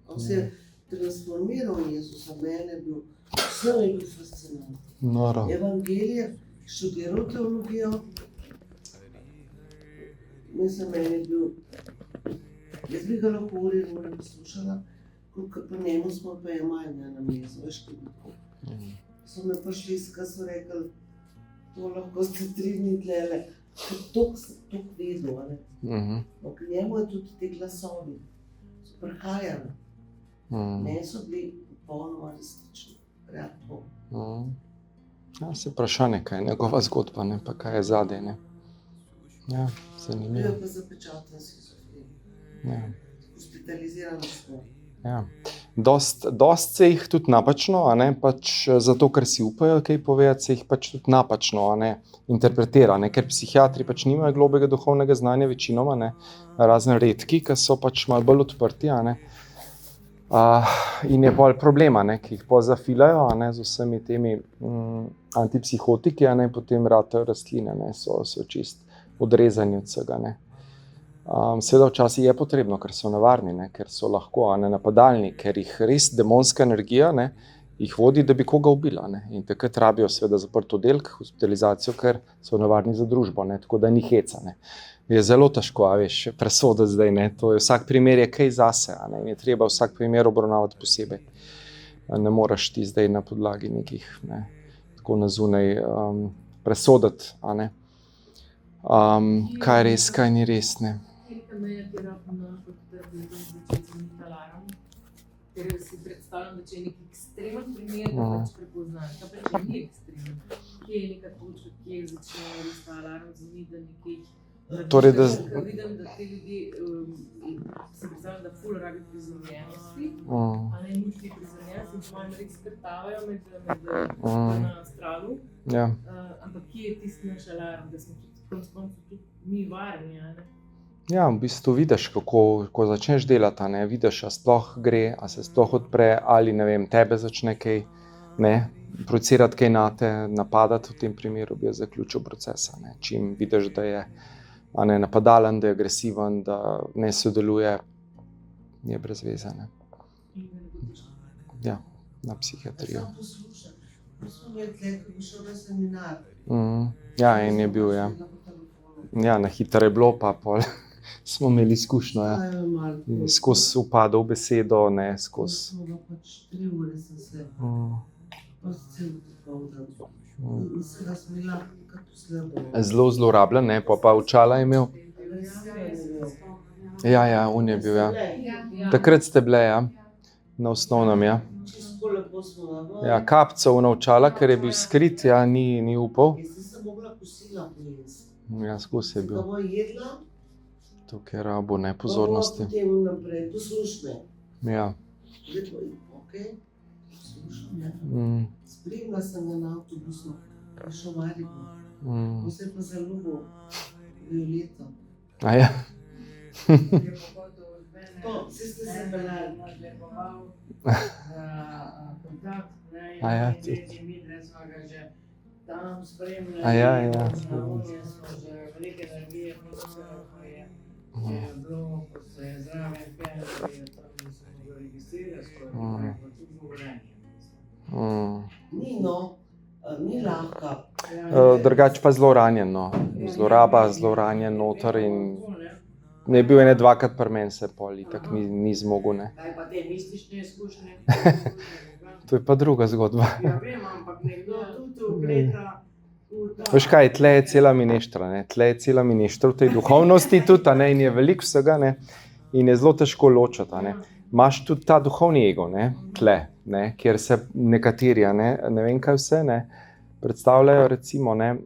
On se je transformiral v Jezusa, mene je bil, vse je bil fascinant.
Noro.
Evangelije, študiral teologijo, mislim, meni je bil, jaz bi ga lahko uri poslušala, koliko pa njemu smo pa jemali na mezo, veš, kaj bi tako. So me pa šli, kaj so rekli, to lahko ste 3 dni tlele, ker toliko vedel, ne. K njemu je tudi te glasovi, so prihajali. Meni so bili popolnoma resnični, realno.
Ja, se vprašanje, kaj je njegova zgodba, ne, pa kaj je zadaj, ne. Ja,
Bil
zanimivo.
je pa zapečatan shizofren.
Ja.
Hospitaliziran smo.
Ja. Dost se jih tudi napačno, a ne, pač zato, ker si upajo kaj povedati, se jih pač tudi napačno, a ne, interpretira, ne, ker psihiatri pač nimajo globega duhovnega znanja večinoma, ne, razen redki, ki so pač malo bolj odprti, a ne. In je bolj problema, ne, ki jih zafilajo, a ne, z vsemi temi antipsihotiki, a ne, potem ratejo rastline, ne, so čist odrezani od vsega, ne. Seveda včasih je potrebno, ker so nevarni, ne, ker so lahko, a ne, napadalni, ker jih res demonska energija, ne, jih vodi, da bi koga ubila, ne, in takrat rabijo seveda zaprt oddelek, hospitalizacijo, ker so nevarni za družbo, ne, tako da ni heca, ne. Je zelo težko, a veš, presoditi zdaj, ne, to je, vsak primer je kaj zase, a ne, in je treba vsak primer obravnavati posebej. Ne moreš ti zdaj na podlagi nekih, ne, tako na zunaj presoditi, a ne, kaj je res, kaj ni res, ne.
Ker si predstavljam, da če je nek ekstremen primer, da pač prepoznaš, da pač če ni ekstremen, kje je neka točka, kje začne res ta alarm zvoniti, da nekaj.
Torej, da...
Ker vidim, da te ljudi, si predstavljam, da ful rabi prizemljenosti, a ne ničli prizemljenosti in čovajno res skrtavajo med na astralu, ampak kje je tisti naš alarm, da smo tudi mi varni, a ne?
Ja, v bistvu vidiš, ko začneš delati, a ne, vidiš, a sploh gre, a se sploh odpre, ali ne vem, tebe začne kaj, ne, projicirati kaj nate, napadati, v tem primeru bi je zaključil procesa, ne, čim vidiš, da je, a ne, napadalen, da je agresiven, da ne sodeluje, je brez veze, ne. Ja, na psihiatrijo.
Jaz sem poslušal, smo imeli tle, ko bi šel na seminar.
Ja, en je bil, ja. Ja, na hitro je bilo, pa pol smo imeli izkušnjo, ja.
Kaj je malo.
Skozi upadov besedo, ne, skozi.
Smo ga pač 3 ure sem se, pa cel popoldan. In se razmila, kako slabo.
Zelo zlorabljen, ne, pa očala je imel. Ja, on je bil, ja. Takrat ste bile, ja, na osnovnem, ja.
Čisto lepo smo na vrhu.
Ja, kapcev na očala, ker je bil skrit, ja, ni upal.
Jaz nisem mogla kosila pojesti.
Ja, skozi je bil.
Ko bo jedla,
Tukaj je rabo, ne, pozornosti.
potem naprej, poslušaj me.
Ja.
Zdaj pa, okej, poslušam, ja. Spremila sem ga na avtobusu, prišel v Maribor. On se je pa zaljubil Violeto.
A ja.
To, vsi ste se peljali.
Kontakt, ne,
A ja,
in Dimitra smo ga že tam spremljali.
A ja.
Na Unije smo že velike energije, pa je bilo, ko se je zraven pijali, tam smo ga registrirali, skoraj, pa tudi govorenje.
Ni lahko.
Drugače pa zelo ranjen, no. Zloraba, zelo ranjen noter in ne bil ene dvakrat pri meni se pol, itak ni zmogel, ne.
Kaj pa te mistične izkušnje?
To je pa druga zgodba.
Ja, vem, ampak nekdo tudi vpleta v ta...
Veš kaj, tle je cela mineštra, ne. Tle je cela mineštra v tej duhovnosti tudi, a ne, in je veliko vsega, ne. In je zelo težko ločiti, a ne. Imaš tudi ta duhovni ego, ne, tle, ne, kjer se nekateri, a ne vem kaj vse, ne, predstavljajo recimo, ne,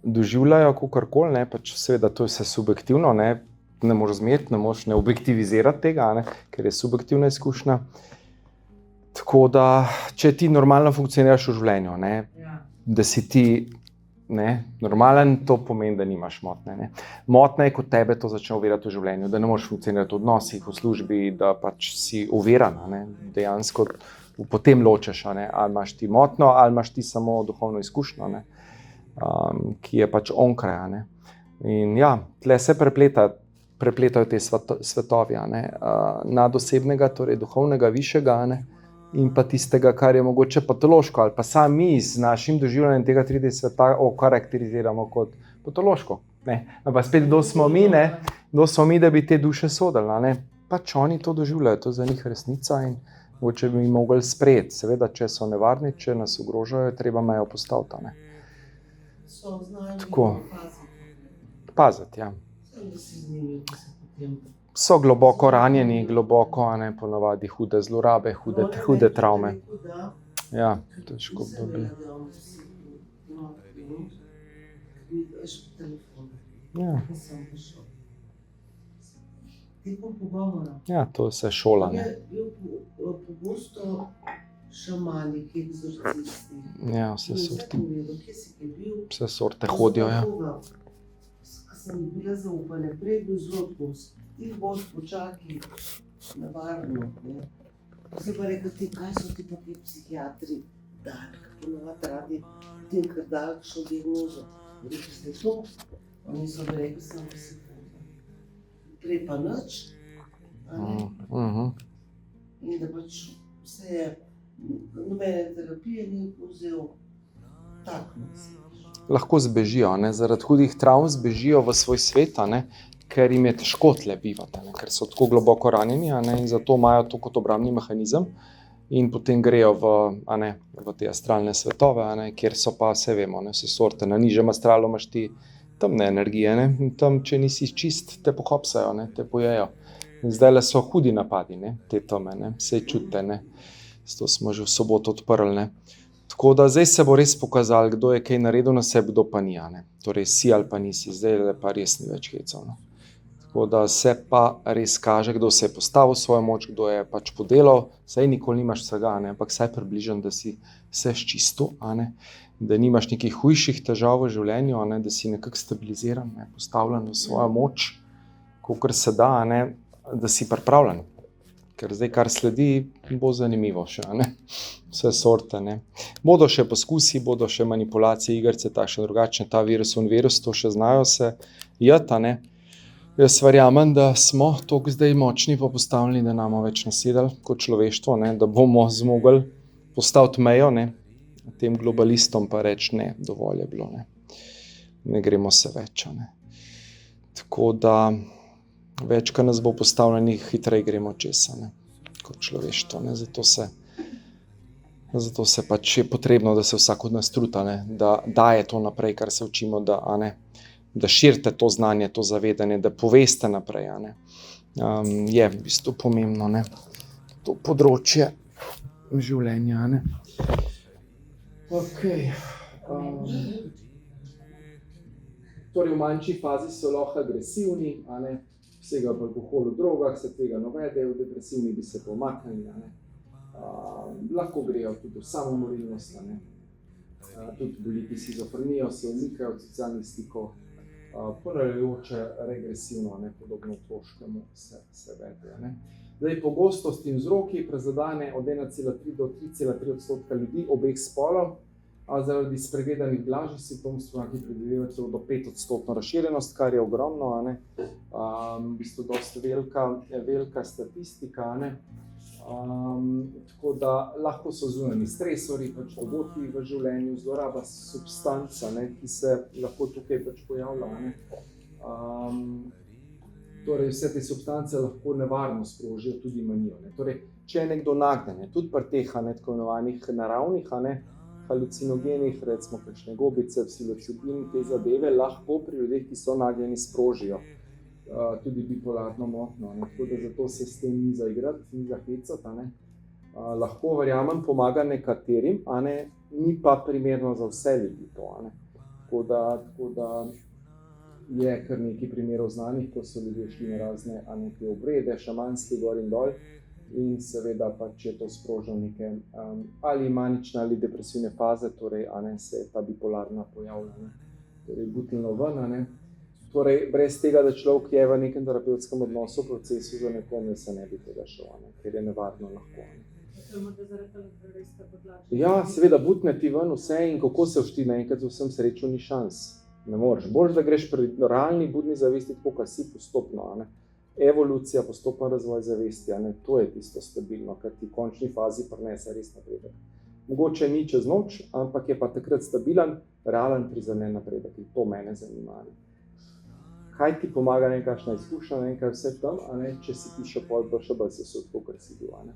doživljajo kakorkoli, ne, pač seveda to je vse subjektivno, ne moreš zmeriti, ne moreš ne objektivizirati tega, ne, ker je subjektivna izkušnja. Tako da, če ti normalno funkcioniraš v življenju, ne, da si ti, ne, normalen, to pomeni, da nimaš motnje, ne. Motnja je, ko tebe to začne ovirati v življenju, da ne moreš funkcionirati v odnosih, v službi, da pač si ovirana, ne, dejansko potem ločeš, a ne, ali imaš ti motnjo, ali imaš ti samo duhovno izkušnjo, ne, ki je pač onkraj, a ne. In ja, tle se prepletajo te svetovi, a ne, nadosebnega, torej duhovnega, višjega, a ne, in pa tistega, kar je mogoče patološko, ali pa sami z našim doživljanjem tega 3D sveta okarakteriziramo kot patološko, ne. Ampak spet, kdo smo mi, da bi te duše sodili, a ne. Pač oni to doživljajo, to je za njih resnica in mogoče bi mogli sprejeti. Seveda, če so nevarni, če nas ogrožajo, je treba mejo postaviti, a ne. Tako. Paziti, ja. So globoko ranjeni, globoko, a ne, ponavadi hude zlorabe, hude travme. Ja, težko bi bili. Ja. Ja, to je vse šola, ne.
Pogosto šamani, egzorcisti.
Ja, vse sorte.
Kje si kaj bil?
Vse sorte hodijo, ja.
Ko sem bila zaupane, prej bil zelo ti boš počakaj na varno, ne. Zdaj pa rekel ti, kaj so ti pa ti psihiatri dali, ponovadi radi tem, kar dali kakšno diagnozo. Rekli ste to, oni so mi rekli, samo da se hoda. Prej pa nič, a ne. In da pač vse je, nobene terapije ni vzel, tako se.
Lahko zbežijo, ne, zaradi hudih travm zbežijo v svoj svet, a ne, ker jim je težko tle bivati, ne, ker so tako globoko ranjeni, a ne, in zato imajo to kot obrambni mehanizem in potem grejo v te astralne svetove, a ne, kjer so pa, vse vemo, ne, vse sorte. Na nižjem astralu imaš ti temne energije, ne, in tam, če nisi čist, te pohopsajo, ne, te pojejo. In zdajle so hudi napadi, ne, te teme, ne, vse čute, ne. Zato smo že v soboto odprli, ne. Tako da zdaj se bo res pokazalo, kdo je kaj naredil na sebi, kdo pa ni, a ne. Torej si ali pa nisi, zdaj pa res ni več hecov, no. Tako da se pa res kaže, kdo se je postavil svojo moč, kdo je pač podelal, saj nikoli nimaš vsega, ne, ampak saj približen, da si vse čisto, a ne, da nimaš nekih hujših težav v življenju, a ne, da si nekako stabiliziran, ne, postavljen v svojo moč, kolikor se da, a ne, da si pripravljen. Ker zdaj, kar sledi, bo zanimivo še, a ne, vse sorte, ne. Bodo še poskusi, bodo še manipulacije, igrice, takšne drugačne, ta virus, to še znajo se jeti, a ne. Jaz verjamem, da smo toliko zdaj močni pa postavljeni, da nam več nasedali kot človeštvo, ne, da bomo zmogli postaviti mejo, ne, tem globalistom pa reči ne, dovolj je bilo, ne. Ne gremo se več, a ne. Tako da več, kar nas bo postavljenih, hitreje gremo čez, ne, kot človeštvo, ne, zato se pač je potrebno, da se vsak od nas truta, ne, da daje to naprej, kar se učimo, da širite to znanje, to zavedanje, da poveste naprej, ne. Je v bistvu pomembno, ne, to področje življenja, ne. Okej. Torej v manjši fazi so lahko agresivni, a ne, vsegajo v alkoholu, drogah, se tega ne vedejo, depresivni bi se pomaknili, a ne. Lahko grejo tudi v samomorilnost, a ne. Tudi bolniki s shizofrenijo se umikajo od socialnih stikov, ponavljajoče regresivno, ne, podobno otroškemu se vedejo, ne. Zdaj, pogostost in vzroki prizadene od 1,3 do 3,3% ljudi obeh spolov, zaradi spregledanih blažjih simptomov, ki predvidevajo celo do 5% razširjenost, kar je ogromno, a ne. V bistvu dosti velika statistika, a ne. Tako da lahko so zunanji stresori, pač dogodki v življenju, zloraba substanc, a ne, ki se lahko tukaj pač pojavlja, a ne. Torej, vse te substance lahko nevarno sprožijo tudi manijo, ne. Torej, če je nekdo nagnjen, tudi pri teh, a ne, tako imenovanih naravnih, a ne, halucinogenih, recimo kakšne gobice, psilocibin, te zadeve lahko pri ljudeh, ki so nagnjeni, sprožijo tudi bipolarno motnjo, ne. Tako da zato se s tem ni zaigrati, ni zahecati, a ne. Lahko, verjamem, pomaga nekaterim, a ne, ni pa primerno za vse ljudi to, a ne. Tako da je kar nekaj primerov znanih, ko so ljudje šli na razne, a ne, te obrede, šamanske gor in dol, in seveda pač je to sprožil neke ali manične ali depresivne faze, torej, a ne, se je ta bipolarna pojavlja, ne. Torej, butilno ven, a ne. Torej, brez tega, da človek je v nekem terapevtskem odnosu, procesu za nekom, se ne bi tega šel, a ne, ker je nevarno lahko, a ne. Ja, seveda, butne ti ven vse in kako se všti naenkrat z vsem srečo, ni šans. Ne moreš. Boljše, da greš pri realni budni zavesti, tako kot si postopno, a ne. Evolucija, postopen razvoj zavesti, a ne, to je tisto stabilno, kar ti v končni fazi prinese res napredek. Mogoče ni čez noč, ampak je pa takrat stabilen, realen prizemljen napredek in to mene zanima, a ne. Kaj ti pomaga nekakšna izkušnja, ne, kaj vse tam, a ne, če si ti še pol še bolj sesut, kakor si bil, a ne.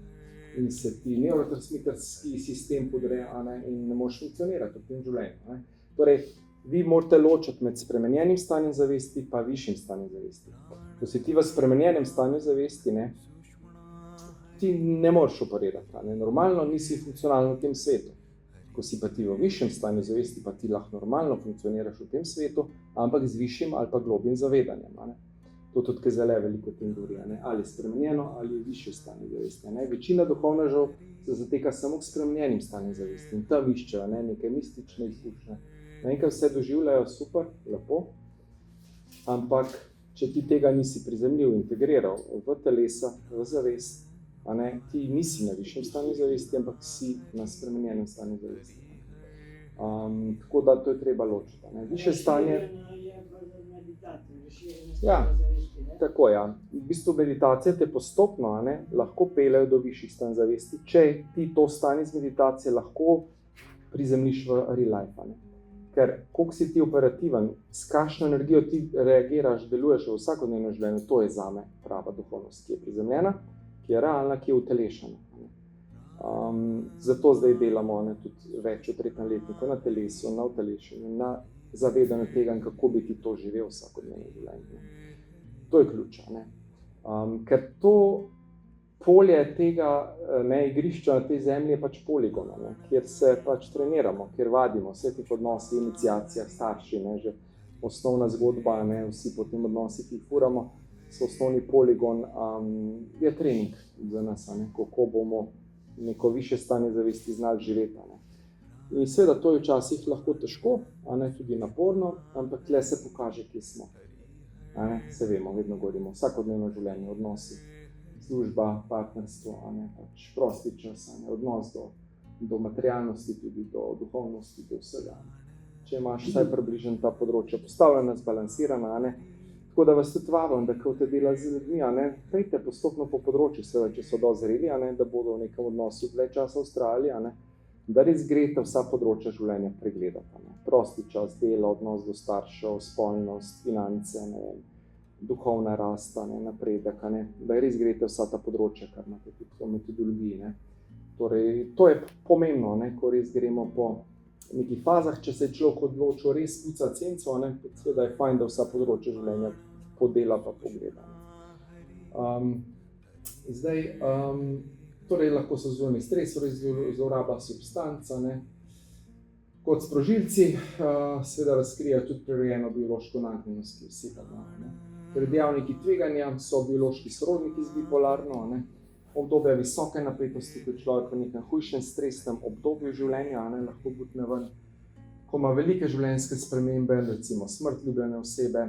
In se ti nevrotransmiterski sistem podre, a ne, in ne moreš funkcionirati v tem življenju, a ne. Torej, vi morate ločiti med spremenjenim stanjem zavesti pa višjim stanjem zavesti. Ko si ti v spremenjenem stanju zavesti, ne, ti ne moreš operirati, a ne, normalno nisi funkcionalen v tem svetu. Ko si pa ti v višjem stanju zavesti, pa ti lahko normalno funkcioniraš v tem svetu, ampak z višjim ali pa globljim zavedanjem, a ne. To tudi Kazele veliko o tem govori, a ne, ali je spremenjeno ali je višje stanje zavesti, a ne. Večina duhovnežev se zateka samo k spremenjenim stanjem zavesti in tam iščejo, ne, neke mistične izkušnje. Naenkrat vse doživljajo super, lepo, ampak če ti tega nisi prizemljiv, integriral v telesa, v zavest, a ne, ti nisi na višjem stanju zavesti, ampak si na spremenjenem stanju zavesti. Tako da to je treba ločiti, a ne. Višje stanje... Ja, tako, ja. V bistvu meditacije te postopno, a ne, lahko peljejo do višjih stanj zavesti, če ti to stanje iz meditacije lahko prizemljiš v real life, a ne. Ker koliko si ti operativen, s kakšno energijo ti reagiraš, deluješ v vsakodnevnem življenju, to je zame prava duhovnost, ki je prizemljena, ki je realna, ki je utelešena. Zato zdaj delamo, ne, tudi več od 3 letnikov na telesu, na utelešenju, na zavedanju tega, kako bi ti to živel v vsakodnevnem življenju. To je ključ, ne. Ker to polje tega, ne, igrišča na tej zemlji je pač poligon, ne, kjer se pač treniramo, kjer vadimo, vse tih odnosi, iniciacija, starši, ne, že osnovna zgodba, ne, vsi po tem odnosi, ki jih furamo, so osnovni poligon, je trening za nas, ne, kako bomo neko višje stanje zavesti znali živeti, ne. In seveda to je včasih lahko težko, a ne, tudi naporno, ampak tle se pokaže, kje smo. A ne, se vemo, vedno govorimo, vsakodnevno življenje, odnosi, služba, partnerstvo, a ne, pač prosti čas, a ne, odnos do materialnosti, tudi do duhovnosti, do vsega. Če imaš vsaj približno ta področja postavljena, zbalansirana, a ne, tako da vas tudi vabim, da ko te dela z ljudmi, a ne, pejte postopno po področju, seveda, če so dozreli, a ne, da bodo v nekem odnosu dlje časa Avstraliji, a ne, da res greste vsa področja življenja pregledati, a ne, prosti čas, delo, odnos do staršev, spolnost, finance, ne vem, duhovna rast, napredek, da res greste vsa ta področja, kar imate tudi v metodologiji. Torej, to je pomembno, ko res gremo po nekih fazah, če se je človek odločil res pucati senco, seveda je fajn, da vsa področja življenja podela pa pogleda. Torej lahko so zunanji stresori, zloraba substanc, kot sprožilci, seveda razkrijajo tudi prirojeno biološko nagnjenost, ki vsega ima. Torej, dejavniki tveganja so biološki sorodniki z bipolarno, obdobja visoke napetosti, ko je človek v nekem hujšem stresnem obdobju življenja, lahko butne ven, ko ima velike življenjske spremembe, recimo smrt ljubljene osebe,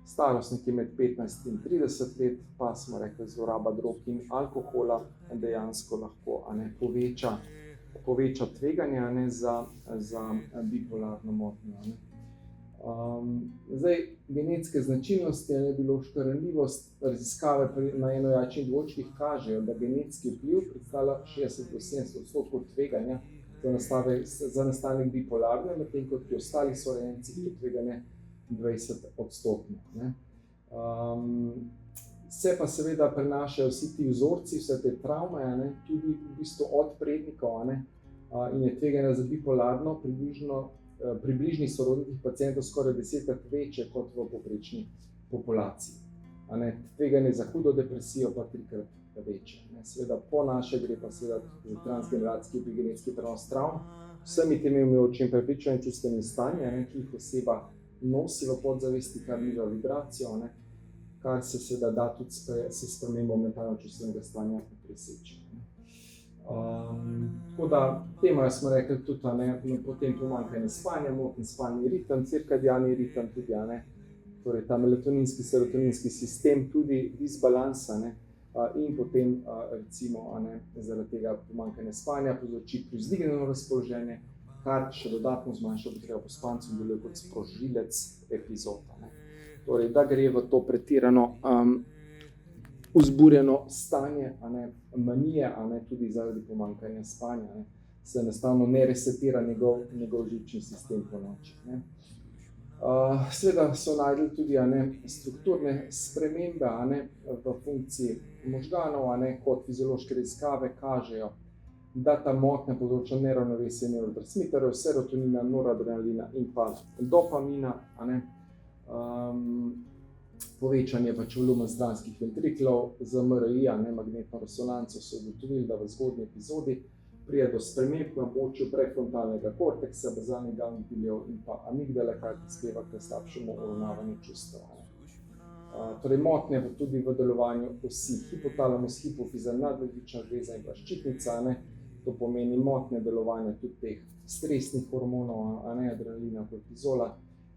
starost nekje med 15 in 30 let, pa smo rekli, zloraba drog in alkohola dejansko lahko poveča tveganje za bipolarno motnjo. Genetske značilnosti, biološka ranljivost, raziskave na enojajčnih dvojčkih kažejo, da genetski vpliv predstavlja 60-70% tveganja za nastanek bipolarne, medtem ko pri ostalih sorojencih je tveganje 20%. Se pa seveda prenašajo vsi ti vzorci, vse te travme, tudi v bistvu od prednikov, in je tveganje za bipolarno pri bližnjih sorodnikih pacientov skoraj 10-krat večje kot v povprečni populaciji. Tveganje za hudo depresijo pa 3-krat večje. Seveda po naše gre pa seveda za transgeneracijski epigenetski prenos travm, vsemi temi vnjočim prepričanjem čustvenim stanjem, ki jih oseba nosi v podzavesti, kar niža vibracijo, kar se seveda da tudi s spremembo mentalno-čustvenega stanja preseči. Tako da, temajo smo rekli tudi, potem pomanjkanje spanja, moten spalni ritem, cirkadiani ritem tudi, torej ta melatoninski, serotoninski sistem tudi disbalans, in potem recimo zaradi tega pomanjkanja spanja povzroči privzdignjeno razpoloženje, kar še dodatno zmanjša potrebo po spancu in deluje kot sprožilec epizod. Torej, da gre v to pretirano vzburjeno stanje, manije, tudi zaradi pomanjkanja spanja, se enostavno ne resetira njegov živčni sistem po noči. Seveda so našli tudi strukturne spremembe v funkciji možganov, kot fiziološke raziskave kažejo, da ta motnja povzroča neravnovesje nevrotransmiterjev, serotonina, noradrenalina in pa dopamina, povečanje volumen stranskih ventriklov z MRI, magnetno resonanco so ugotovili, da v zgodnji epizodi pride do sprememb na območju prefrontalnega korteksa, bazalnih ganglijev in pa amigdale, kar prispeva k slabšemu uravnavanju čustev. Torej, motnje pa tudi v delovanju osi hipotalamus, hipofiza, nadledvična žleza in pa ščitnica, to pomeni motnje delovanja tudi teh stresnih hormonov, adrenalina, kortizola,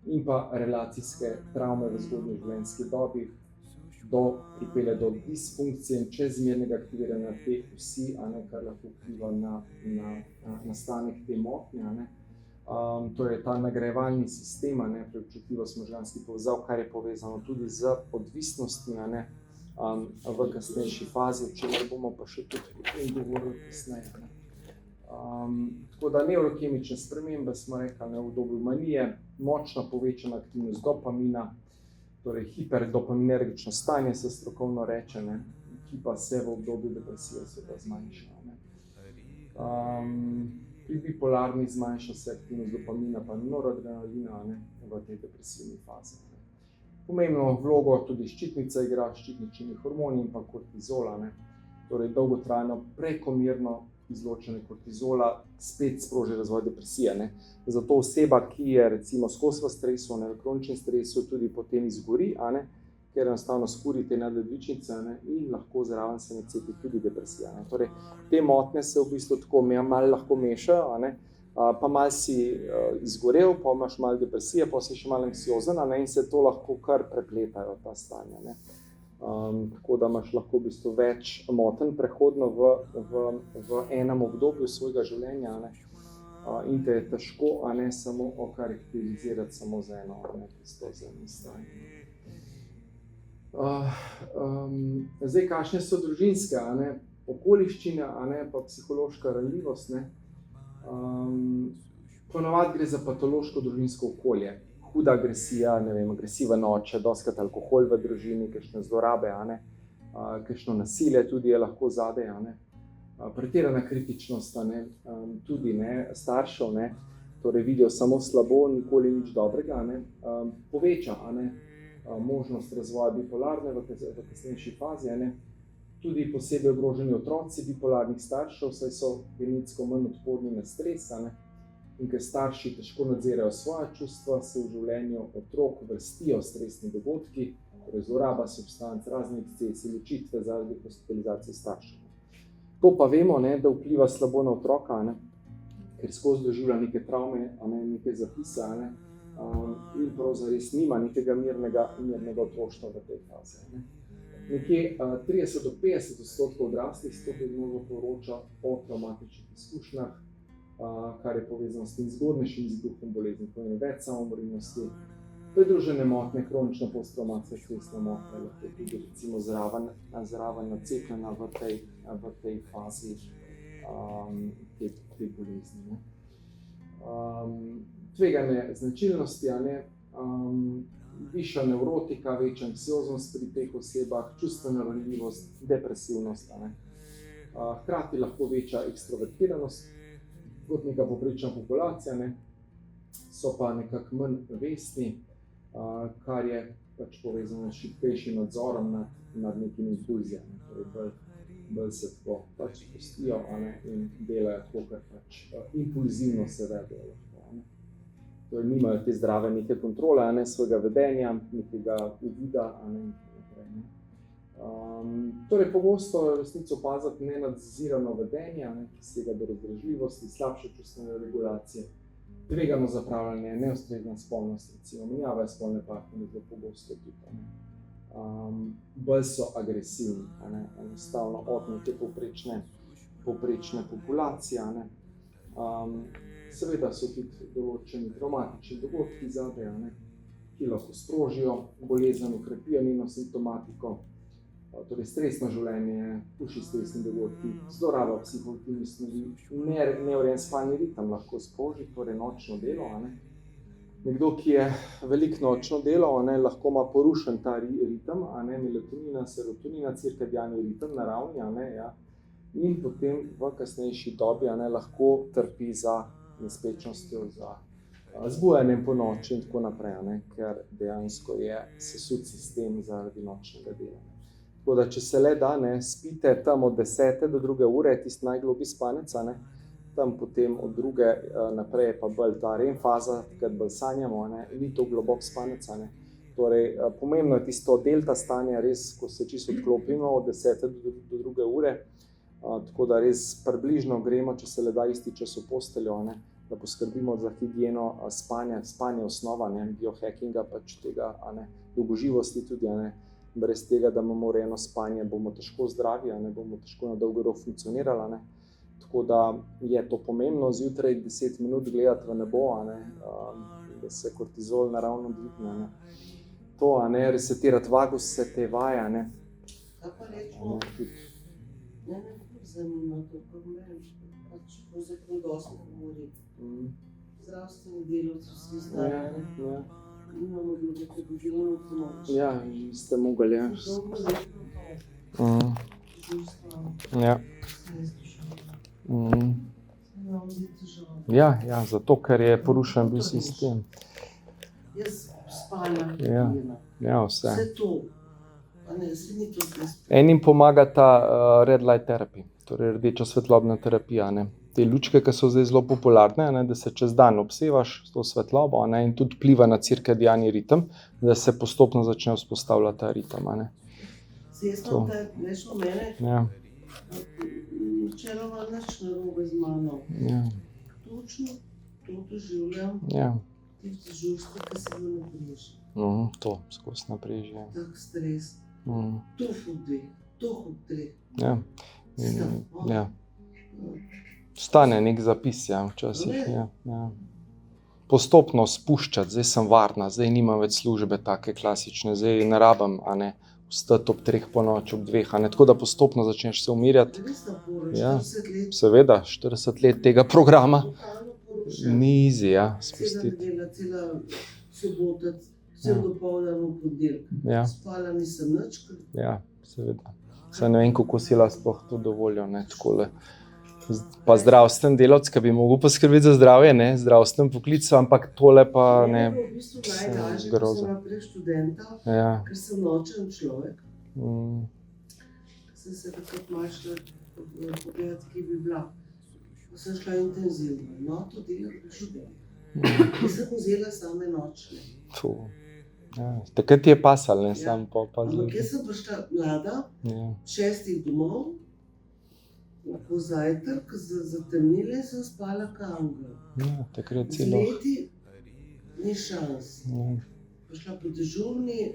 in pa relacijske travme v zgodnji življenjski dobi pripelje do disfunkcije in čezmernega aktiviranja te osi, kar lahko vpliva na nastanek te motnje. Torej, ta nagrajevalni sistem, preobčutljivost možganskih povezav, kar je povezano tudi z odvisnostmi v kasnejši fazi, o čemer bomo pa še tudi govorili kasneje. Tako da nevrokemične spremembe smo rekli v obdobju manije, močna povečana aktivnost dopamina, torej hiperdopaminergično stanje se strokovno reče, ki pa se v obdobju depresije seveda zmanjša. Pri bipolarni zmanjša se aktivnost dopamina pa noradrenalina v tej depresivni fazi. Pomembno vlogo tudi ščitnica igra, ščitnični hormoni in pa kortizola, torej dolgotrajno prekomerno izločanje kortizola spet sproži razvoj depresije. Zato oseba, ki je recimo skozi v stresu, v kroničnem stresu, tudi potem izgori, ker enostavno skuri te nadledvičnice in lahko zraven se nacepi tudi depresija. Torej, te motnje se v bistvu tako malo lahko mešajo, pa malo si izgorel, pa imaš malo depresije, pa si še malo anksiozen, in se to lahko kar prepletajo ta stanja. Tako da imaš lahko v bistvu več motenj prehodno v enem obdobju svojega življenja, in te je težko samo okarakterizirati samo za eno stanje. Zdaj, kakšne so družinske okoliščine, pa psihološka ranljivost, ponavadi gre za patološko družinsko okolje. huda agresija, ne vem, agresiven oče, dostikrat alkohol v družini, kakšne zlorabe, a ne, kakšno nasilje tudi je lahko zadaj, a ne. Pretirana kritičnost, a ne, tudi ne, staršev, ne, torej vidijo samo slabo, nikoli nič dobrega, a ne, poveča, a ne, možnost razvoja bipolarne v kasnejši fazi, a ne. Tudi posebej ogroženi otroci bipolarnih staršev, saj so genetsko manj odporni na stres, a ne. In ker starši težko nadzirajo svoja čustva, se v življenju otrok vrstijo stresni dogodki, torej zloraba substanc, razni ekscesi, ločitve zaradi hospitalizacije staršev. To pa vemo, ne, da vpliva slabo na otroka, ne, ker skozi doživlja neke travme, a ne, neke zapise, a ne, in zares nima nekega mirnega otroštva v tej fazi. Ne. Nekje 30 do 50% odraslih s to diagnozo poroča o travmatičnih izkušnjah, kar je povezano s tem zgodnejšim izbruhom bolezni, pomeni več samomorilnosti, pridružene motnje, kronična posttraumatska stresna motnja, lahko tudi recimo zraven nacepljena v tej fazi te bolezni. Ne. Tvegane značilnosti, a ne, višja nevrotika, večja anksioznost pri teh osebah, čustvena ranljivost, depresivnost, a ne. Hkrati lahko večja ekstrovertiranost kot neka povprečna populacija, ne, so pa nekako manj vestni, kar je pač povezano s šibkejšim nadzorom nad nekimi impulzijami, torej bolj se tako pač pustijo, a ne, in delajo tako, ker pač impulzivno se vedejo lahko, a ne. Torej nimajo te zdrave neke kontrole, a ne, svojega vedenja, nekega uvida, a ne, in tako naprej, ne. Torej pogosto resnico opaziti nenadzirano vedenje, ki sega do razdražljivosti, slabše čustvene regulacije, tvegano zapravljanje, neustrezna spolnost, recimo menjava spolne partnerje zelo pogosto tudi, bolj so agresivni, a ne, enostavno od neke povprečne populacije, a ne. Seveda so tudi določeni travmatični dogodki zadaj, a ne, ki lahko sprožijo bolezen, okrepijo njeno simptomatiko. Torej stresno življenje, hujši stresni dogodki, zloraba psihoaktivnih snovi, neurejen spalni ritem lahko sproži, torej nočno delo, a ne. Nekdo, ki je veliko nočno delo, a ne, lahko ima porušen ta ritem, a ne, melatonina, serotonina, cirkadiani ritem naravni, a ne, ja. In potem v kasnejši dobi, a ne, lahko trpi za nespečnostjo, za zbujanjem po noči in tako naprej, a ne, ker dejansko je sesut sistem zaradi nočnega dela. Tako da, če se le da, ne, spite tam od 10. do 2. ure, je tisti najglobji spanec, a ne, tam potem od 2. naprej je pa bolj ta REM faza, takrat bolj sanjamo, a ne, ni to globok spanec, a ne. Torej, pomembno je tisto delta stanje, res, ko se čisto odklopimo od 10. do 2. ure, tako da res približno gremo, če se le da isti čas v posteljo, a ne, da poskrbimo za higieno spanja, spanje osnova, ne, biohackinga, pač tega, a ne, dolgoživosti tudi, a ne. Brez tega, da imamo urejeno spanje, bomo težko zdravi, a ne, bomo težko na dolgi rok funkcionirali, a ne. Tako da je to pomembno, zjutraj 10 minut gledati v nebo, a ne, da se kortizol naravno dvigne, a ne. To, a ne, resetirati vagus, vse te vaje, a ne.
Kaj pa rečemo? Mene zanima to, kar meni, pač pravzaprav dosti govori. Zdravstveni delavci vsi znajo, ne?
Ja.
Imamo ljudi, ki bi živeli v pomoč.
Ja, ste mogli, ja.
Dolgo letno to. Živstvo.
Ja. Ja, zato, ker je porušen bil sistem.
Jaz spanja,
Ja.
higiena,
Ja, vse.
vse to. A ne, se ni to zdaj.
Enim pomaga ta red light therapy, torej rdeča svetlobna terapija, ne. Te lučke, ki so zdaj zelo popularne, ne, da se čez dan obsevaš s to svetlobo, a ne, in tudi vpliva na cirkadiani ritem, da se postopno začne vzpostavljati ta ritem, a ne.
Se jaz
To.
imam te, veš, v mene,
Ja,
načeloma nič narobe z mano.
ja,
Točno to doživljam,
ja.
ti dežurstva, ki se mi napriješ.
To skozi naprej že.
Tak stres,
Mhm.
to hud dveh.
Ja. Ja. Stane nek zapis, ja, včasih, ja, ja. Postopno spuščati, zdaj sem varna, zdaj nimam več službe take klasične, zdaj ne rabim, a ne, vstati ob 3 po noči, ob 2, a ne, tako da postopno začneš se umirjati.
Res naporno,
Ja.
40 let.
Seveda, 40 let tega programa,
Totalno porušen.
ni easy, ja,
Cela
spustiti.
nedela, cela sobota, cel dopoldan v ponedeljek.
Ja,
Spala nisem nič, ker
ja, seveda. Saj ne vem, kako si lahko sploh to dovolijo, ne, takole. Pa zdravstven delavec, ki bi mogel poskrbeti za zdravje, ne, zdravstven poklic, ampak tole pa
meni
ne.
je bilo v bistvu najlažje, ko
groza.
sem bila prej študenta,
Ja.
ker sem nočen človek.
Mm,
Sem se takrat malo šla pogledati, kje bi bila. Pa sem šla intenzivno, no, to delo pri študentih. Nisem vzela same nočne.
fu. Ja. Takrat ti je pasal, ne,
Ja.
sam pa
Ampak jaz sem prišla mlada,
Ja.
6 domov, po zajtrk, zatemnile in sem spala kot angel.
Ja, takrat
Z
si lahko.
leti ni šans.
Ja.
Prišla po dežurni,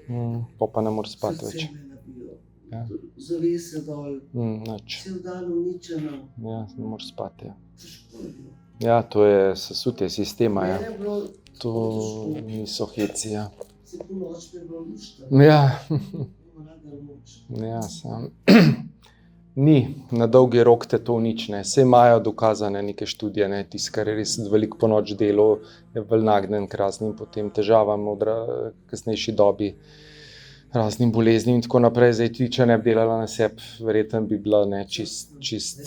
Pa ne moreš spati
srce
več.
me nabijo.
Ja.
Zavese dol,
Nič.
cel dan uničeno.
Ja, ne moreš spati. Ja.
Težko je bilo.
Ja, to je sesutje sistema. Ja.
Mene je bilo
To
težko.
niso heci. Ja.
Se po noč mi je bilo lušta.
Ja.
Imam rada noč.
Ja, sam. Ni, na dolgi rok te to unične. Saj imajo dokazane neke študije, ne, tisti, kar je res veliko po noč delo, je bolj nagnjen k raznim potem težavam v kasnejši dobi, raznim boleznim in tako naprej. Zdaj, tudi če ne bi delala na sebi, verjetno bi bila ne, čist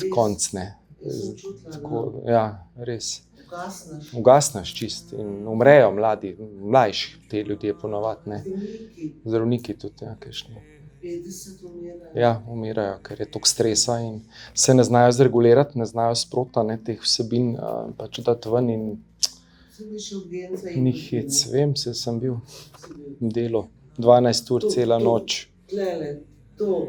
konc. Ne.
Jaz sem čutila,
Tako, ja, res.
ugasneš.
Ugasneš čist in umrejo mlajši te ljudje ponavadi, ne.
Zdravniki,
Zdravniki tudi, ja, kakšni.
50 umirajo.
Ja, umirajo, ker je toliko stresa in se ne znajo zregulirati, ne znajo sprota, ne, teh vsebin pač dati ven in
Sem bil še urgenca.
ni hec. Vem, se sem bil v delu, 12 ur cela noč.
Tlele, to,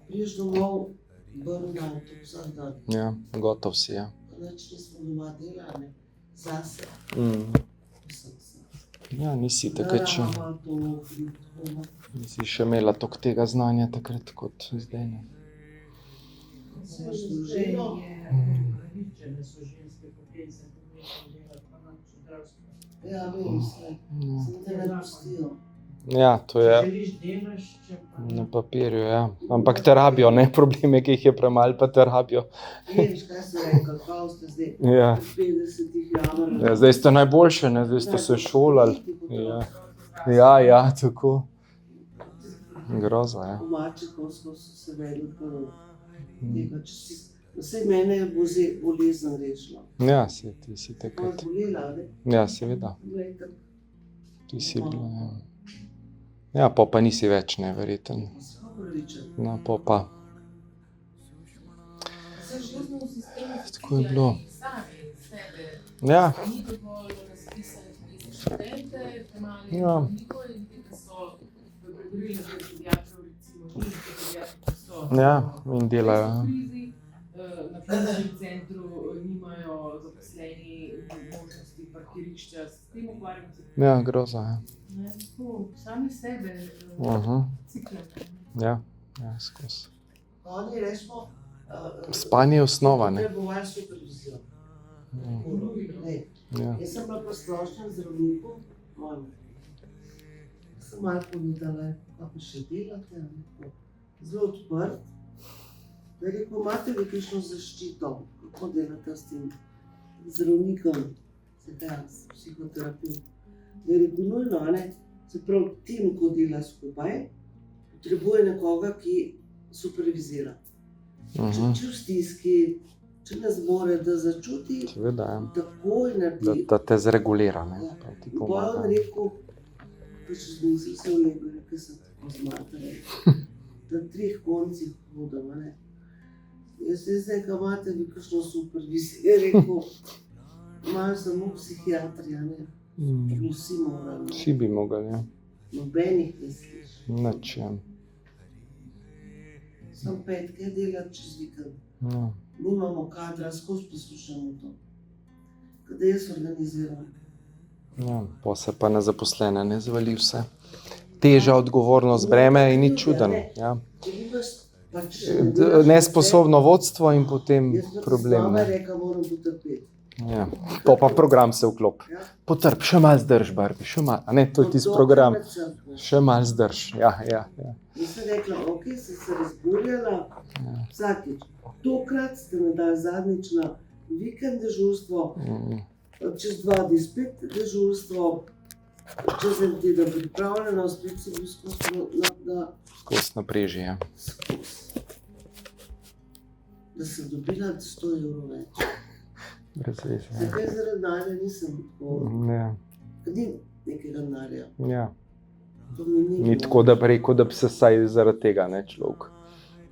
priješ domov, burn down, to vsak dan.
Ja, gotov si, ja.
Nič nismo doma delali, zase. Mislim,
Ja, nisi takrat še,
narava, to, hrib, to.
nisi še imela toliko tega znanja takrat kot zdaj. Ne.
Imaš družino.
Ograničene so ženske poklice, pomembno delati pa na zdravstvu.
Ja, vem, se te ne pustijo.
Ja, to je
Želiš delaš, če pa
na papirju, ja. Ampak te rabijo, ne, problem je, ki jih je premalo, pa te rabijo.
Veš, kaj sem rekel, kao ste zdaj,
Ja.
v 50-ih jamarali.
Ja, zdaj ste najboljše, ne, zdaj ste se šolali. Ja, tako. Groza, ja.
V Mačekovsko so se vedeli, tega, če si. Vse mene je bolezen rešila.
Ja, ti si
Ko je
takrat.
bolela, ne?
Ja, seveda,
Glejte,
ti si bila, ja. Ja, pa nisi več, ne, verjeten.
sem upravičen.
No, pa.
Tako
je bilo.
Sami sebe.
Ja,
Ni dovolj razpisanih mest za študente, premalo je
Ja.
zdravnikov in ti, ki so v pregovorili z pediatrov, recimo ni pediatrov, ki so
Ja, in delajo, ja.
v krizi, na kliničnem centru nimajo zaposleni možnosti parkirišča, s tem ukvarjamo se.
Ja, groza, ja.
Ne, tako, sami sebe ciklamo.
Ja, skozi.
Oni rečemo,
Spanje je osnova, ne.
potrebovali supervizijo. Ne.
Ja.
Jaz sem bila pri splošnem zdravniku, sem malo povedala, kako še delate, ne, zelo odprt. Da je rekel, imate vi kakšno zaščito, kako delate s tem zdravnikom, se da, psihoterapevt. Da je rekel, nujno, ne, se pravi, tim, ko dela skupaj, potrebuje nekoga, ki supervizira. Če v stiski, če ne zmore, da začuti,
Seveda, ja.
takoj naredi.
Da te zregulira, ne.
Ja.
Pa ti
Bojo
pomaga.
rekel, pač zmislil se v lepo, ker sem tako zmatala. Na 3 koncih hodim, ne. Jaz ne zdaj, ko imate vi kakšno supervizijo, je rekel, imajo samo psihiatrija, ne. Mi vsi moramo,
Vsi bi mogli, ja.
nobenih ne sliši.
Nič, ja.
Sem petke delati čez vikend.
Ja.
Nimamo kadra, skozi poslušamo to. Kada jaz organiziram.
Ja, pa se pa na zaposlene ne zvali vse. Teža odgovornost, breme in ni čuden. Ja.
Če imaš pač ne delaš
Nesposobno vodstvo in potem
vse, jaz
problem.
Jaz
Ne.
reka, moram potrpeti.
Ja. Pa program se vklop.
Ja.
Potrp, še malo zdrž, Barbi, še malo. A ne, to je tisti program.
Dokler ne crkneš.
Še malo zdrž, ja.
Jaz sem rekla, ok, sem se razburjala, vsakič. Tokrat ste me dali zadnjič na vikend dežurstvo, čez 2 dni spet dežurstvo, čez en teden pripravljena, spet se bil skozi
Skozi naprežje.
da sem dobila 100 evrov več.
Brez veze.
Zakaj zaradi denarja nisem tako,
Ja,
ni nekega denarja.
ja.
To mi ni
Ni
bilo.
tako, da bi rekel, da bi se saj zaradi tega ne človek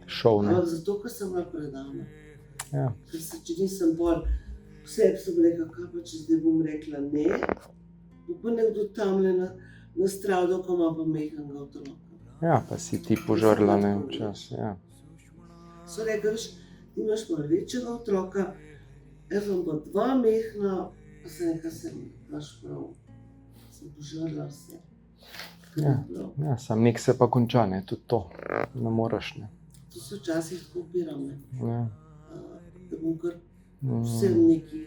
šel. Ne?
Ampak zato, ker sem bila predana.
Ja.
Ker se, če nisem bolj, vse sem rekla, kaj pa če zdaj bom rekla ne, bo pa nekdo tamle nastradal, ko ima pa majhnega otroka.
Ja, pa si ti požrla, ne, včasih. Ja.
So rekli, veš, ti imaš malo večjega otroka, jaz vam pa 2 majhna, pa sem rekla, imaš prav, sem požrla vse.
Ja. Ja, sam nek se pa konča, ne, tudi to. Ne moreš, ne.
To se včasih tako opiram, ne.
Ja.
Da bom kar vse neki,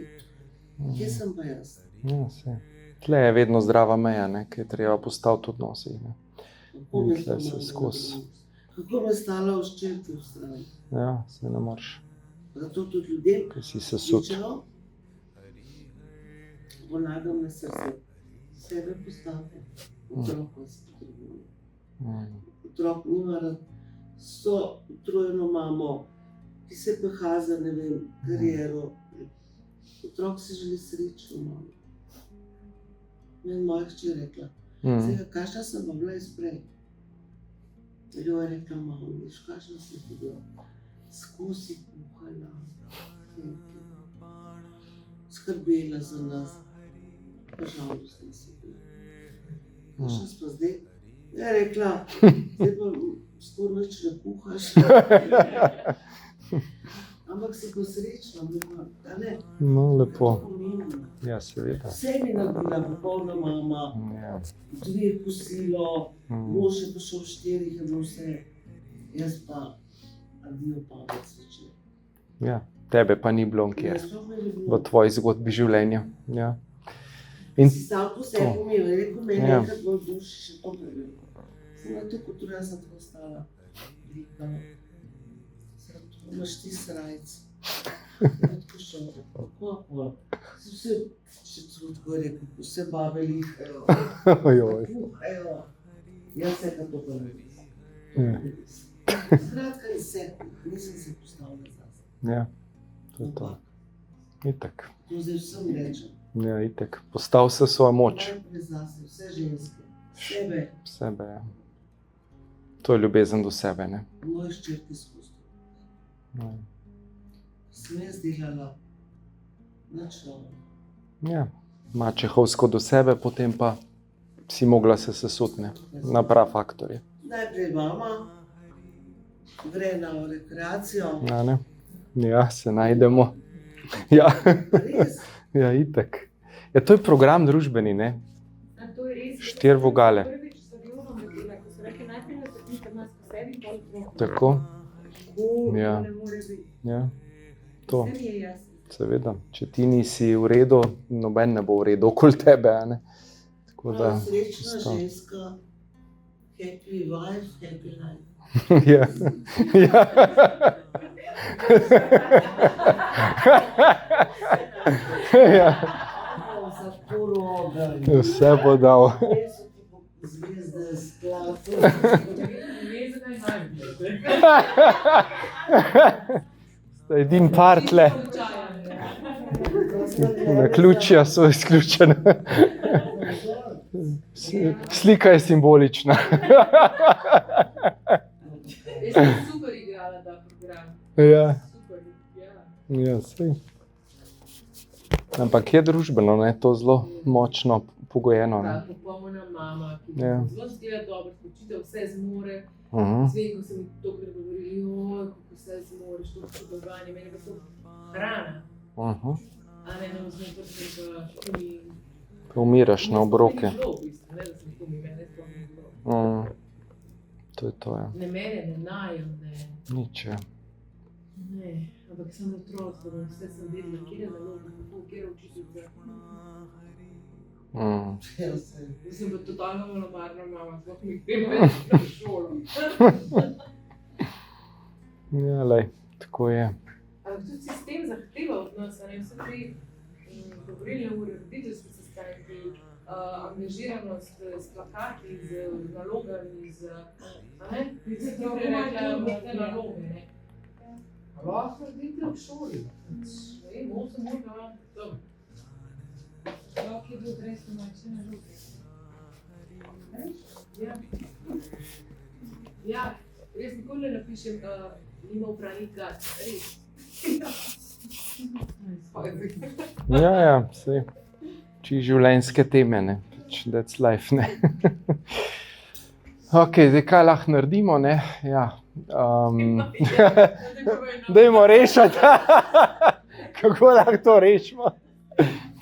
kje sem pa jaz?
Ja, saj. Tle je vedno zdrava meja, ne, ki je treba postaviti v odnosih. Ne.
Kako me
In tle se
stala
skozi.
Kako me stala v ščirki v strani?
Ja, se ne moreš,
Zato tudi ljudem,
ker si sesut.
Večero polagam na srce, sebe postavite, otrok vas potrebuje. Otrok nima rad, so utrujeno mamo, ki se peha za, ne vem, kariero. Otrok si želi srečno mamo. Meni moja hči je rekla, zdaj, kakšna sem pa bila izprej. Jo je rekla, mamo, viš, kakšna si ti bila. Skozi kuhala, skrbela za nas, pa žalostna si bila. Kakšna si pa zdaj? Je rekla, zdaj pa skoraj nič ne kuhaš. Ampak si pa srečna, a ne?
No, lepo.
To je pomembno.
Ja, seveda.
Vse mi naredila, popolna mama,
Ja.
2 kosilo, mož je prišel 4, je bilo vse. Jaz pa, adijo pamet zvečer.
Ja, tebe pa ni bilo nikjer
Jaz sploh ne bi
v
bilo.
tvoji zgodbi življenja. Ja. In
Si sam po sebi
to.
umil, je rekel, meni
Ja.
enkrat v duši še to prebil. Sem na to kulturo, jaz sem tako stala. Rekla, imaš ti srajc. Tako šel, kako pol. Vse, če so tako rekel, vse babe lihajo,
Ojoj.
kuhajo. Jaz se kako to naredim.
Ja.
Skratka, nisem se postavila zase.
Ja, to je to. Itak.
To zdaj vsem rečem.
Ja, itak. Postav se svojo moč.
Najprej zase, vse ženske, sebe,
Sebe, ja. To je ljubezen do sebe, ne?
moje ščerke skozi.
Ja.
Sem jaz delala nič novo.
Ja. Mačehovsko do sebe, potem pa si mogla se sesuti, ne? Na prav faktorje.
Najprej mama gre na rekreacijo.
Ja, ne? Ja, se najdemo. Ja,
Res,
ja, itak. Ja, to je program družbeni, ne?
A to je res.
4 vogale.
Prvič so Jonom rekla, ko so rekli, najprej nas stopite nas po sebi, pol otrok.
Tako?
kako
Ja.
ne more biti.
Ja. To,
Vse mi je jasno.
seveda. Če ti nisi v redu, noben ne bo v redu okoli tebe, a ne? Tako da,
Srečna
sto.
ženska, happy wife, happy life.
Ja. Ja. Ja.
Za poroga.
Vse bo dal.
Zvezde, sklad.
Ljubezen je najbolj.
Sta edin par tle. Naključja so izključene. Slika je simbolična.
Jaz sem super igrala ta program.
Ja,
Super, ja.
ja, sej. Ampak je družbeno, ne, to zelo močno pogojeno, ne.
Ta popolna mama, ki
Ja.
zelo zdela dobro, spočite, vse zmore.
Mhm.
Zdaj, ko sem tokrat govorili, joj, kako vse zmoreš, to podobanje, meni pa to hrana.
Mhm.
A ne vzmem prvi pa mi.
Ko umiraš na obroke.
Meni je bilo v bistvu, ne da sem kumi, mene sploh ni bilo.
To je to, ja.
Ne mene, ne najem, ne.
Nič, ja.
Ne, ampak sem otrok, da bom vse sem vedela, kjer je naloga, kako, kjer je učiteljica. Jaz sem pa totalno malomarna mama, sploh mi grem več na šolo.
Ja, lej, tako je.
Ampak tudi sistem zahteva od nas, a ne vse te govorilne ure, roditeljske sestanki, angažiranost s plakati, z nalogami, ti si
To
ti rekla,
imajo
te naloge, ne.
Lahko naredite v šoli.
Ne vem, 8 ur na dan, tam.
Lahko je bil res domačine naloge.
Ja. Ja, jaz nikoli ne napišem, nima upravnih gad, res.
Ja, saj. Či življenjske teme, ne. That's life, ne. Ok, zdaj kaj lahko naredimo, ne. Ja. Dajmo rešiti. Kako lahko to rešimo?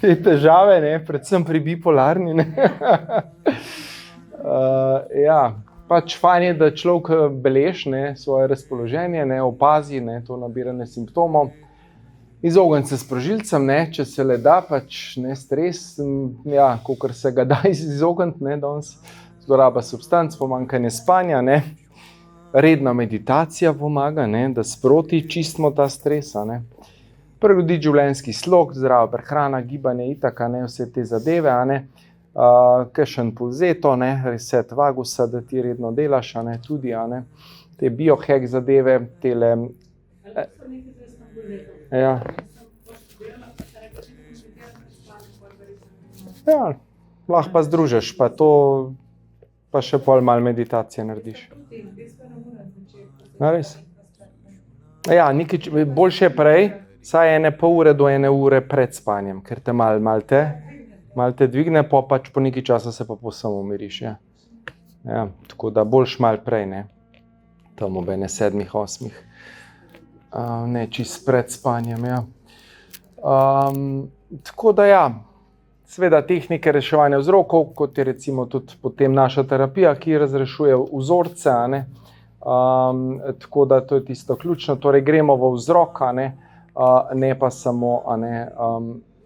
Te težave, ne, predvsem pri bipolarni, ne. Ja, pač fajn je, da človek beleži, ne, svoje razpoloženje, ne, opazi, ne, to nabiranje simptomov. Izogniti se sprožilcem, ne, če se le da, pač ne stres, ja, kakor se ga da izogniti, ne, danes zloraba substanc, pomanjkanje spanja, ne. Redna meditacija pomaga, ne, da sproti čistimo ta stres, ne. Prilagoditi življenjski slog, zdrava prehrana, gibanje, itak, ne, vse te zadeve, ne. Kakšen pulzeto, ne, reset vagusa, da ti redno delaš, ne, tudi, ne. Te biohack zadeve, tele. Ja. Ja, lahko pa združiš, pa to, pa še pol malo meditacije narediš. Ja, res. Ja, boljše je prej, saj 1,5 ure do 1 ure pred spanjem, ker te malo te dvigne, pač po nekaj časa se pa povsem umiriš, ja. Ja, tako da boljš malo prej, ne. Tam ob 7, 8. Ne, čist pred spanjem, ja. Tako da ja, seveda tehnike reševanja vzrokov, kot je recimo tudi potem naša terapija, ki razrešuje vzorce, ne. Tako da to je tisto ključno, torej gremo v vzrok, ne pa samo,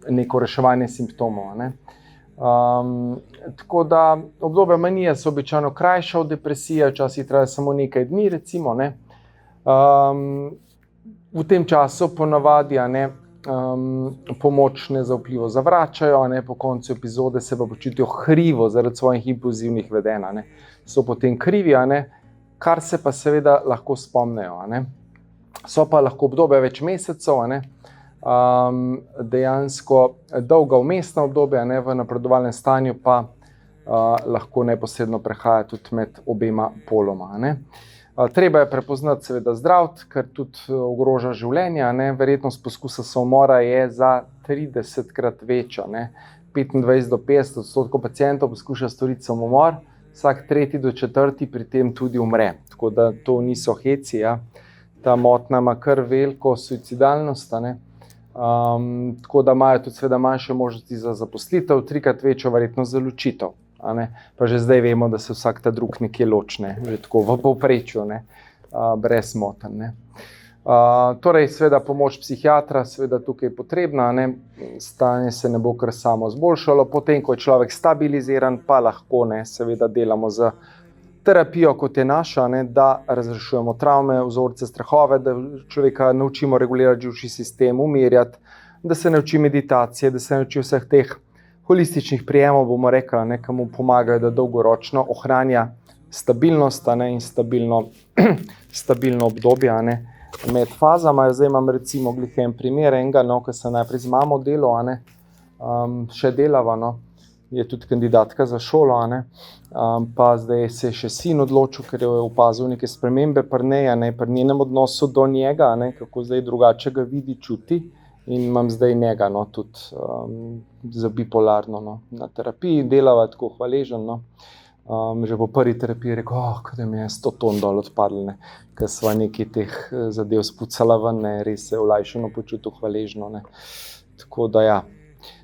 neko reševanje simptomov, ne. Tako da obdobja manije so običajno krajša od depresije, včasih traja samo nekaj dni, recimo, ne. V tem času ponavadi, pomoč nezaupljivo zavračajo, po koncu epizode se pa počutijo krivo zaradi svojih impulzivnih vedenj, so potem krivi, kar se pa seveda lahko spomnejo, So pa lahko obdobja več mesecev, dejansko dolga vmesna obdobja, v napredovalnem stanju pa lahko neposredno prehaja tudi med obema poloma, Treba je prepoznati, seveda zdraviti, ker tudi ogroža življenja, Verjetnost poskusa samomora je za 30-krat večja, 25 do 50% pacientov poskuša storiti samomor, vsak 3. do 4. pri tem tudi umre. Tako da to niso heci, ja. Ta motnja ima kar veliko suicidalnost, tako da imajo tudi seveda manjše možnosti za zaposlitev, 3-krat večjo verjetnost za ločitev. Pa že zdaj vemo, da se vsak ta drug nekje ločne, že tako v povprečju, brez motenj. Torej, seveda pomoč psihiatra, seveda tukaj je potrebna, stanje se ne bo kar samo zboljšalo, potem, ko je človek stabiliziran, pa lahko, seveda delamo z terapijo, kot je naša, da razrešujemo travme, vzorce, strahove, da človeka naučimo regulirati živčni sistem, umirjati, da se nauči meditacije, da se nauči vseh teh holističnih prijemov, bomo rekli, ki mu pomagajo, da dolgoročno ohranja stabilnost, in stabilno obdobje, med fazama. Zdaj imam recimo glih en primer enega, ki se najprej z mamo delo, še delava, je tudi kandidatka za šolo, pa zdaj se je še sin odločil, ker je opazil neke spremembe pri njej, pri njenem odnosu do njega, kako zdaj drugače ga vidi, čuti. In imam zdaj njega, tudi za bipolarno, na terapiji, delava tako hvaležen, Že po prvi terapiji rekel, da mi je 100 ton dol odpadlo, ker sva nekaj teh zadev spucala ven, res se olajšano počutil, hvaležno, Tako da ja,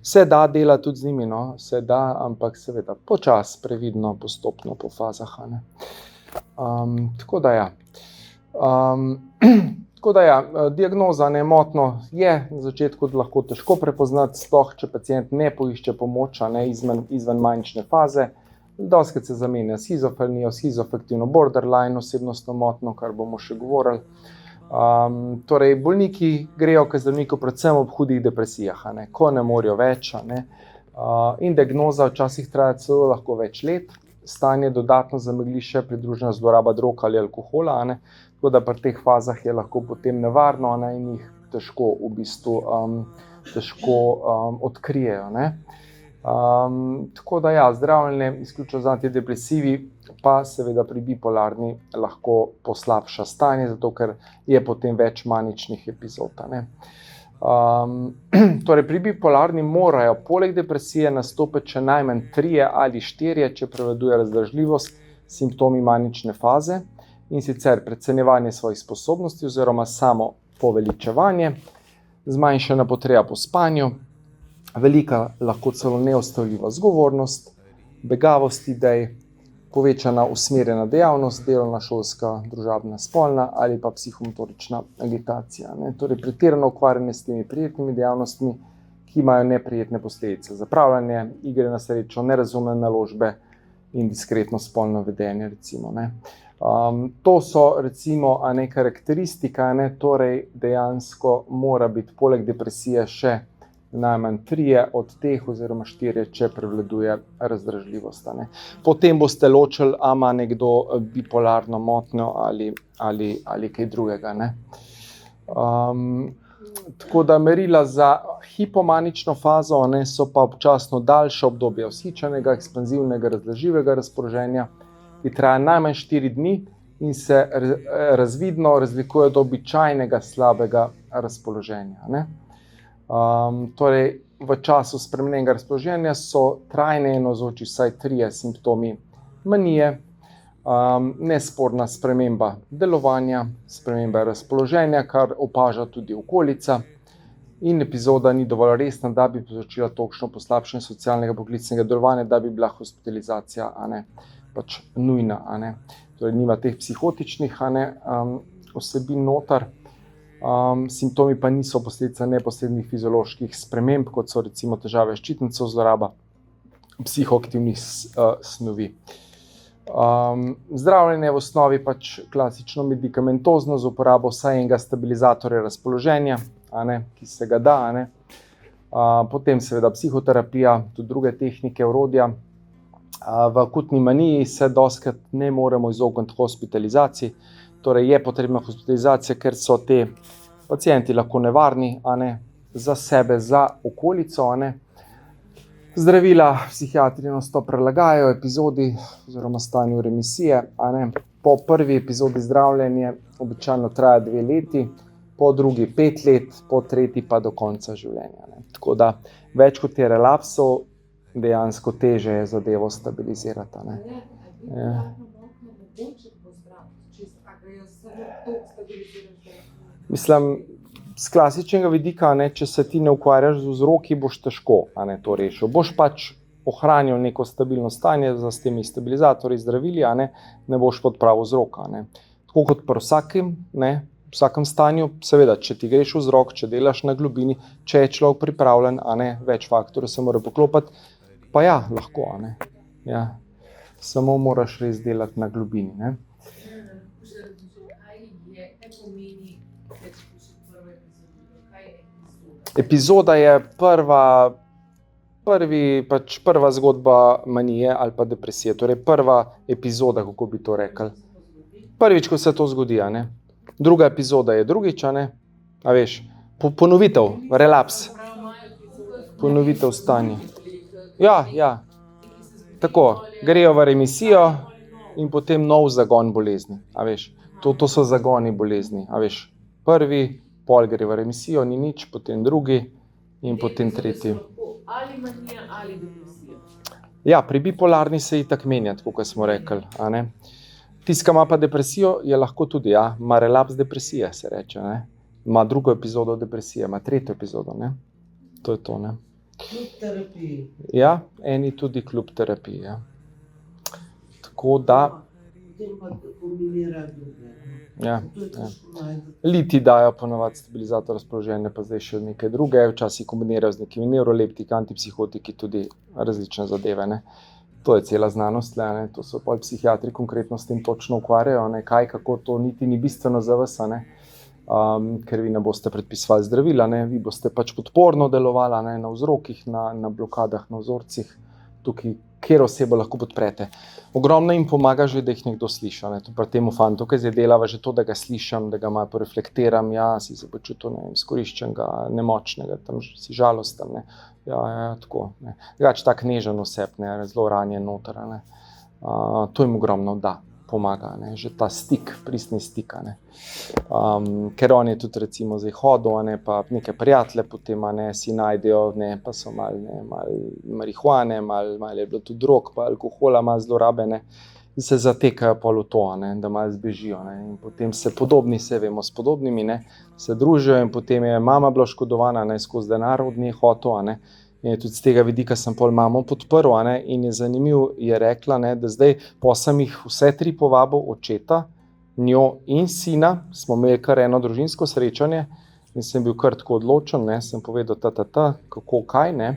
se da dela tudi z njimi, se da, ampak seveda počas, previdno, postopno, po fazah, Tako da ja. Tako da ja, diagnoza motnjo je na začetku lahko težko prepoznati, sploh če pacient ne poišče pomoč, izven manične faze. Dostikrat se zamenja shizofrenijo, schizoafektivno borderline, osebnostno motnjo, kar bomo še govorili. Torej, bolniki grejo k zdravniku predvsem ob hudih depresijah, ko ne morejo več, In diagnoza včasih traja celo lahko več let. Stanje dodatno zamegli še pridružena zloraba drog ali alkohola, a ne. Tako da pri teh fazah je lahko potem nevarno, a ne, in jih težko v bistvu odkrijejo, ne. Tako da ja, zdravljenje izključno z antidepresivi pa seveda pri bipolarni lahko poslabša stanje, zato ker je potem več maničnih epizod, a ne. Torej pri bipolarni morajo poleg depresije nastopiti še najmanj 3 ali 4, če prevladuje razdražljivost, simptomi manične faze, in sicer precenjevanje svojih sposobnosti oziroma samo poveličevanje, zmanjšana potreba po spanju, velika, lahko celo neustavljiva zgovornost, begavost idej, povečana usmerjena dejavnost, delovna, šolska, družabna, spolna ali pa psihomotorična agitacija, ne. Torej pretirano ukvarjanje s temi prijetnimi dejavnostmi, ki imajo neprijetne posledice. Zapravljanje, igre na srečo, nerazumne naložbe in diskretno spolno vedenje, recimo, ne. To so recimo karakteristika, ne, torej dejansko mora biti poleg depresije še najmanj 3 od teh oziroma 4, če prevladuje razdražljivost, ne. Potem boste ločili, a ima nekdo bipolarno motnjo ali kaj drugega, ne. Tako da merila za hipomanično fazo, ne, so pa občasno daljše obdobje vzhičenega, ekspanzivnega, razdražljivega razpoloženja, ki traja najmanj 4 dni in se razvidno razlikuje od običajnega slabega razpoloženja, ne. Torej, v času spremenjenega razpoloženja so trajne in navzoči vsaj 3 simptomi manije, nesporna sprememba delovanja, sprememba razpoloženja, kar opaža tudi okolica, in epizoda ni dovolj resna, da bi povzročila tolikšno poslabšanje socialnega poklicnega delovanja, da bi bila hospitalizacija, a ne, pač nujna, a ne. Torej, nima teh psihotičnih, a ne, vsebin noter. Simptomi pa niso posledica neposrednih fizioloških sprememb, kot so recimo težave s ščitnico, zloraba psihoaktivnih snovi. Zdravljenje v osnovi pač klasično medikamentozno z uporabo vsaj enega stabilizatorja razpoloženja, a ne, ki se ga da, a ne. Potem seveda psihoterapija, tudi druge tehnike, orodja. V akutni maniji se dostikrat ne moremo izogniti hospitalizaciji, torej je potrebna hospitalizacija, ker so te pacienti lahko nevarni, a ne, za sebe, za okolico, a ne. Zdravila psihiatri enostavno prilagajajo epizodi oziroma stanju remisije, a ne. Po prvi epizodi zdravljenja običajno traja 2 leti, po drugi 5 let, po tretji pa do konca življenja, ne. Tako da več kot je relapsov, dejansko teže je zadevo stabilizirati, a ne. Ja. Mislim, z klasičnega vidika, ne, če se ti ne ukvarjaš z vzroki, boš težko, a ne, to rešil. Boš pač ohranil neko stabilno stanje s temi stabilizatorji, zdravili, a ne boš podpravil vzroka, ne. Tako kot pri vsakem stanju, seveda, če ti greš vzrok, če delaš na globini, če je človek pripravljen, a ne, več faktorjev se mora poklopiti, pa ja, lahko, a ne. Ja. Samo moraš res delati na globini, ne. Epizoda je prva zgodba manije ali pa depresije, torej prva epizoda, kako bi to rekli. Prvič, ko se to zgodi, a ne. Druga epizoda je drugič, a ne. A veš, ponovitev, relaps. Ponovitev stanja. Ja. Tako, grejo v remisijo in potem nov zagon bolezni, a veš. To so zagoni bolezni, a veš. Prvi, pol gre v remisijo, ni nič, potem drugi in potem tretji.
Ali manija ali depresija.
Ja, pri bipolarni se itak menja, tako kot smo rekli, a ne. Tisti, ki ima pa depresijo, je lahko tudi, ja, ima relaps depresije, se reče, ne. Ima drugo epizodo depresije, ima tretjo epizodo, ne. To je to, ne.
Kljub terapiji.
Ja, eni tudi kljub terapiji, ja. Tako da,
Potem pa kombinira druge.
ja.
To je težko najti.
Liti dajo ponovadi stabilizator razpoloženja, pa zdaj še nekaj druge, včasih kombinirajo z nekimi nevroleptiki, antipsihotiki, tudi različne zadeve, ne. To je cela znanost, ne. To so pol psihiatri konkretno s tem točno ukvarjajo, ne. Kaj, kako, to niti ni bistveno za vas, a ne. ker vi ne boste predpisovali zdravila, ne, vi boste pač podporno delovali, ne, na vzrokih, na blokadah, na vzorcih, tukaj, kjer osebo lahko podprete. Ogromno jim pomaga že, da jih nekdo sliša, ne, to pri temu fantu, ki zdaj delava že to, da ga slišam, da ga malo poreflektiram, ja, si se počutil, ne vem, izkoriščenega, nemočnega, tam si žalosten, ne, ja, tako, ne. Drugače tak nežen oseb, ne, zelo ranjen noter, ne. To jim ogromno da, pomaga, ne, že ta stik, pristni stik, ne. Ker on je tudi recimo zdaj hodil, ne, pa neke prijatelje potem, ne, si najdejo, ne, pa so malo marihuane, malo je bilo tudi drog, pa alkohola, malo zlorabe, ne, in se zatekajo pol v to, ne, da malo zbežijo, ne, in potem se podobni, se vemo, s podobnimi, ne, se družijo in potem je mama bila oškodovana, ne, skozi denar od nje hotel, ne, in tudi z tega vidika sem pol mamo podprl, ne, in je zanimivo, je rekla, ne, da zdaj, po sem jih vse 3 povabil, očeta, njo in sina, smo imeli kar eno družinsko srečanje in sem bil kar tako odločen, ne, sem povedal kako, kaj, ne,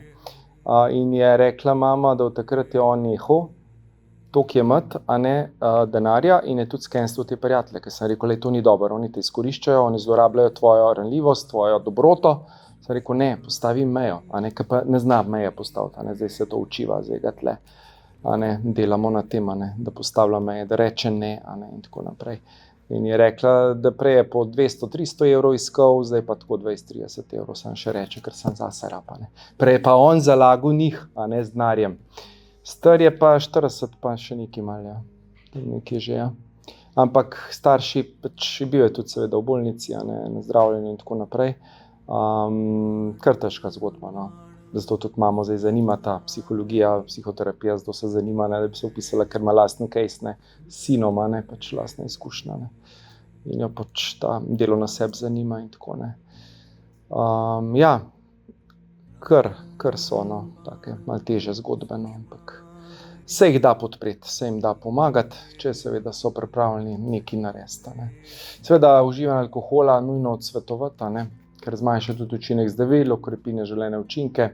in je rekla mama, da od takrat je on nehal, toliko je imeti, a ne, denarja in je tudi skenstvo te prijatelje, ker sem rekel, to ni dobro, oni te izkoriščajo, oni zlorabljajo tvojo ranljivost, tvojo dobroto, sem rekel, ne, postavi mejo, a ne, ker pa ne zna meje postaviti, a ne, zdaj se to učiva, zdaj ga tle, a ne, delamo na tem, a ne, da postavlja meje, da reče ne, a ne, in tako naprej. In je rekla, da prej je po 200-300 evrov iskal, zdaj pa tako 20-30 evrov, sem še reče, ker sem zase rapa, ne. Prej pa on zalagal njih, a ne, z denarjem. Star je pa 40, pa še nekaj malo, ja. Nekaj že, ja. Ampak starši, pač bil je tudi seveda v bolnici, a ne, na zdravljenju in tako naprej. Kar težka zgodba, no. Zato tudi mamo zdaj zanima ta psihologija, psihoterapija, zato se zanima, ne, da bi se opisala, ker ima lastni case, ne, s sinom, ne, pač lastna izkušnja, ne. In jo pač ta delo na sebi zanima in tako, ne. Ja, kar so, no, take malo težje zgodbe, no, ampak se jih da podpreti, se jim da pomagati, če seveda so pripravljeni nekaj narediti, ne. Seveda uživanje alkohola nujno odsvetovati, ne, ker zmanjša tudi učinek zdravil, okrepi neželene učinke,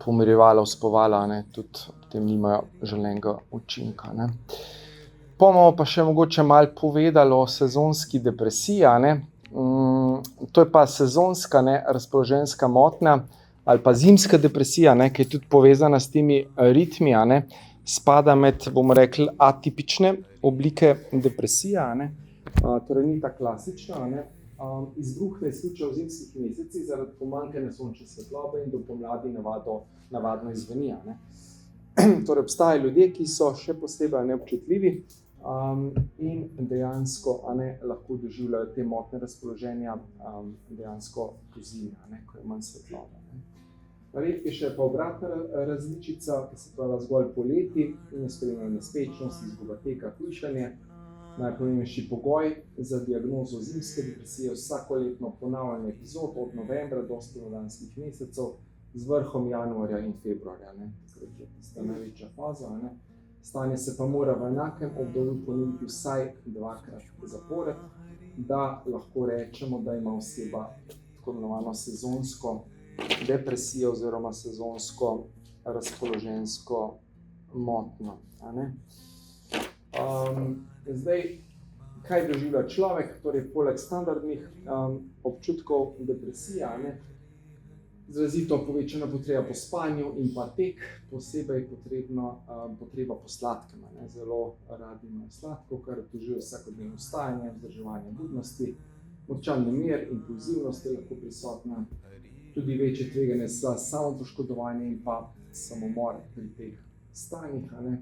pomirjevala, uspovala, ne, tudi potem nimajo želenega učinka, ne. Bomo pa še mogoče malo povedali o sezonski depresiji, ne. To je pa sezonska, ne, razpoloženjska motnja ali pa zimska depresija, ne, ki je tudi povezana s temi ritmi, ne, spada med, bomo rekli, atipične oblike depresije, ne, torej ni ta klasična, ne, izbruhne izključno v zimskih mesecih zaradi pomanjkanja sončne svetlobe in do pomladi navadno izzveni, ne. Torej obstajajo ljudje, ki so še posebej neobčutljivi, in dejansko, a ne, lahko doživljajo te motnje razpoloženja, dejansko pozimi, a ne, ko je manj svetlobe, ne. Redke še pa obratna različica, ki se pojavlja zgolj poleti in je spremljena nespečnost, izguba teka, hujšanje. Najpomembnejši pogoj za diagnozo zimske depresije je vsakoletno ponavljanje epizod od novembra do spomladanskih mesecev z vrhom januarja in februarja, ne. Takrat je tista največja faza, ne. Stanje se pa mora v enakem obdobju ponoviti vsaj 2-krat zapored, da lahko rečemo, da ima oseba tako imenovano sezonsko depresijo oziroma sezonsko razpoloženjsko motnjo, a ne. Zdaj, kaj doživlja človek, torej poleg standardnih občutkov depresije, a ne, izrazito povečana potreba po spanju in pa tek, posebej potreba po sladkem, ne, zelo radi imajo sladko, kar otežuje vsakodnevno vstajanje, vzdrževanje budnosti, močan nemir, impulzivnost je lahko prisotna, tudi večje tveganje za samopoškodovanje in pa samomor pri teh stanjih, a ne.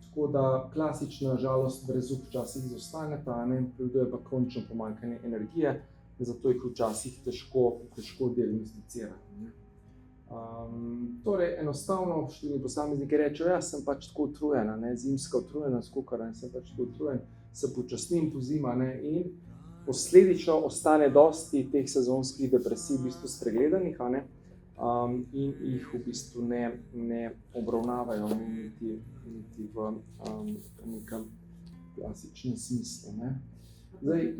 Tako da klasična žalost, brezup včasih izostaneta, a ne, prevladuje pa kronično pomanjkanje energije, zato jih včasih težko diagnosticirati, ne. Torej, enostavno številni posamezniki rečejo, ja, sem pač tako utrujena, ne, zimska utrujenost, kakor, ne, sem pač tako utrujen, se počasnim pozimi, ne, in posledično ostane dosti teh sezonskih depresij v bistvu spregledanih, a ne, in jih v bistvu ne obravnavajo niti v nekem klasičnem smislu, ne. Zdaj,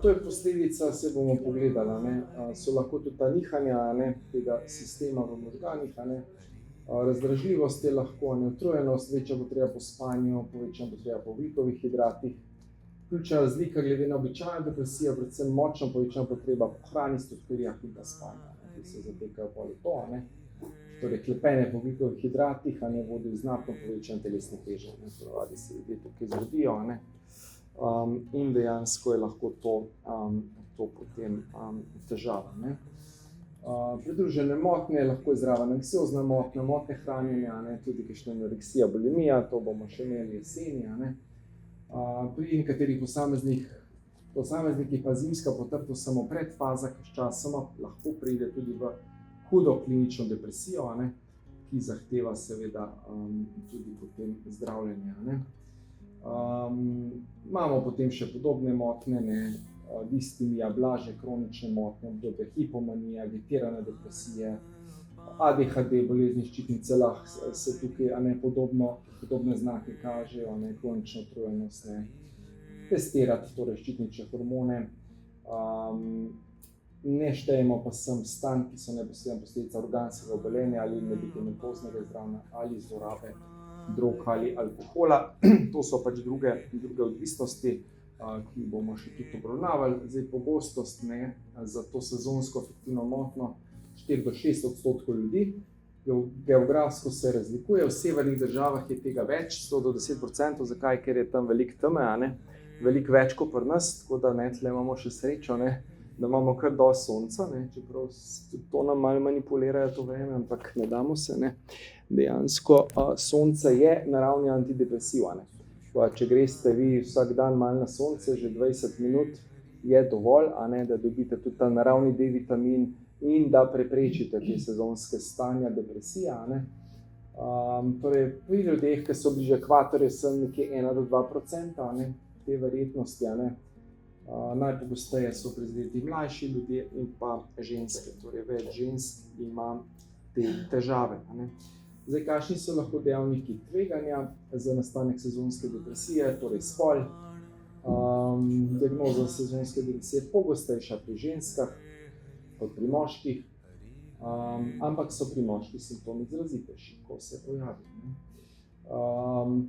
to je posledica, se bomo pogledali, ne, so lahko tudi ta nihanja, ne, tega sistema v možganih, a ne, Razdražljivost je lahko, utrujenost, večja potreba po spanju, povečana potreba po ogljikovih hidratih. Ključna razlika glede na običajno depresijo, predvsem močno povečana potreba po hrani, sladkorijah in pa spanju, ki se zatekajo poli to. Torej, klepenje po ogljikovih hidratih vodi v znatno povečanje telesne teže, ponavadi se ljudje tukaj zredijo, in dejansko je lahko to potem težava. Pridružene motnje, lahko je zraven anksiozna motnja, motnje hranjenja, tudi kakšna anoreksija, bulimija, to bomo še imeli jeseni. Pri nekaterih posameznikih pa zimska potrtost samo pred faza, ki sčasoma lahko pride tudi v hudo klinično depresijo, ki zahteva seveda tudi potem zdravljenje. Imamo potem še podobne motnje, distimija, blažje kronične motnje, obdobje hipomanije, agitirane depresije, ADHD, bolezni ščitnih celah se tukaj podobne znake kažejo, kronična utrujenost, testirati torej ščitnične hormone. Ne štejemo pa sem stanj, ki so neposredna posledica organskega obolenja ali medikamentoznega zdravljenja ali zlorabe drog ali alkohola. To so pač druge odvisnosti, ki jih bomo še tudi obravnavali. Zdaj pogostost za to sezonsko afektivno motnjo 4 do 6% ljudi. Geografsko se razlikuje, v severnih državah je tega več, 100 do 10%, zakaj? Ker je tam veliko teme, veliko več kot pri nas, tako da tle imamo še srečo, da imamo kar dosti sonca, čeprav to nam malo manipulirajo to vreme, ampak ne damo se. Dejansko sonce je naravni antidepresiv. Če greste vi vsak dan malo na sonce, že 20 minut je dovolj, da dobite tudi ta naravni D-vitamin in da preprečite te sezonske stanja depresije. Torej, pri ljudeh, ki so bliže ekvatorju, so nekje 1 do 2% te verjetnosti. Najpogosteje so prizadeti mlajši ljudje in pa ženske, torej več žensk ima te težave. Zdaj, kakšni so lahko dejavniki tveganja za nastanek sezonske depresije, torej spol. Diagnoza sezonske depresije je pogostejša pri ženskah kot pri moških, ampak so pri moških simptomi izrazitejši, ko se pojavijo.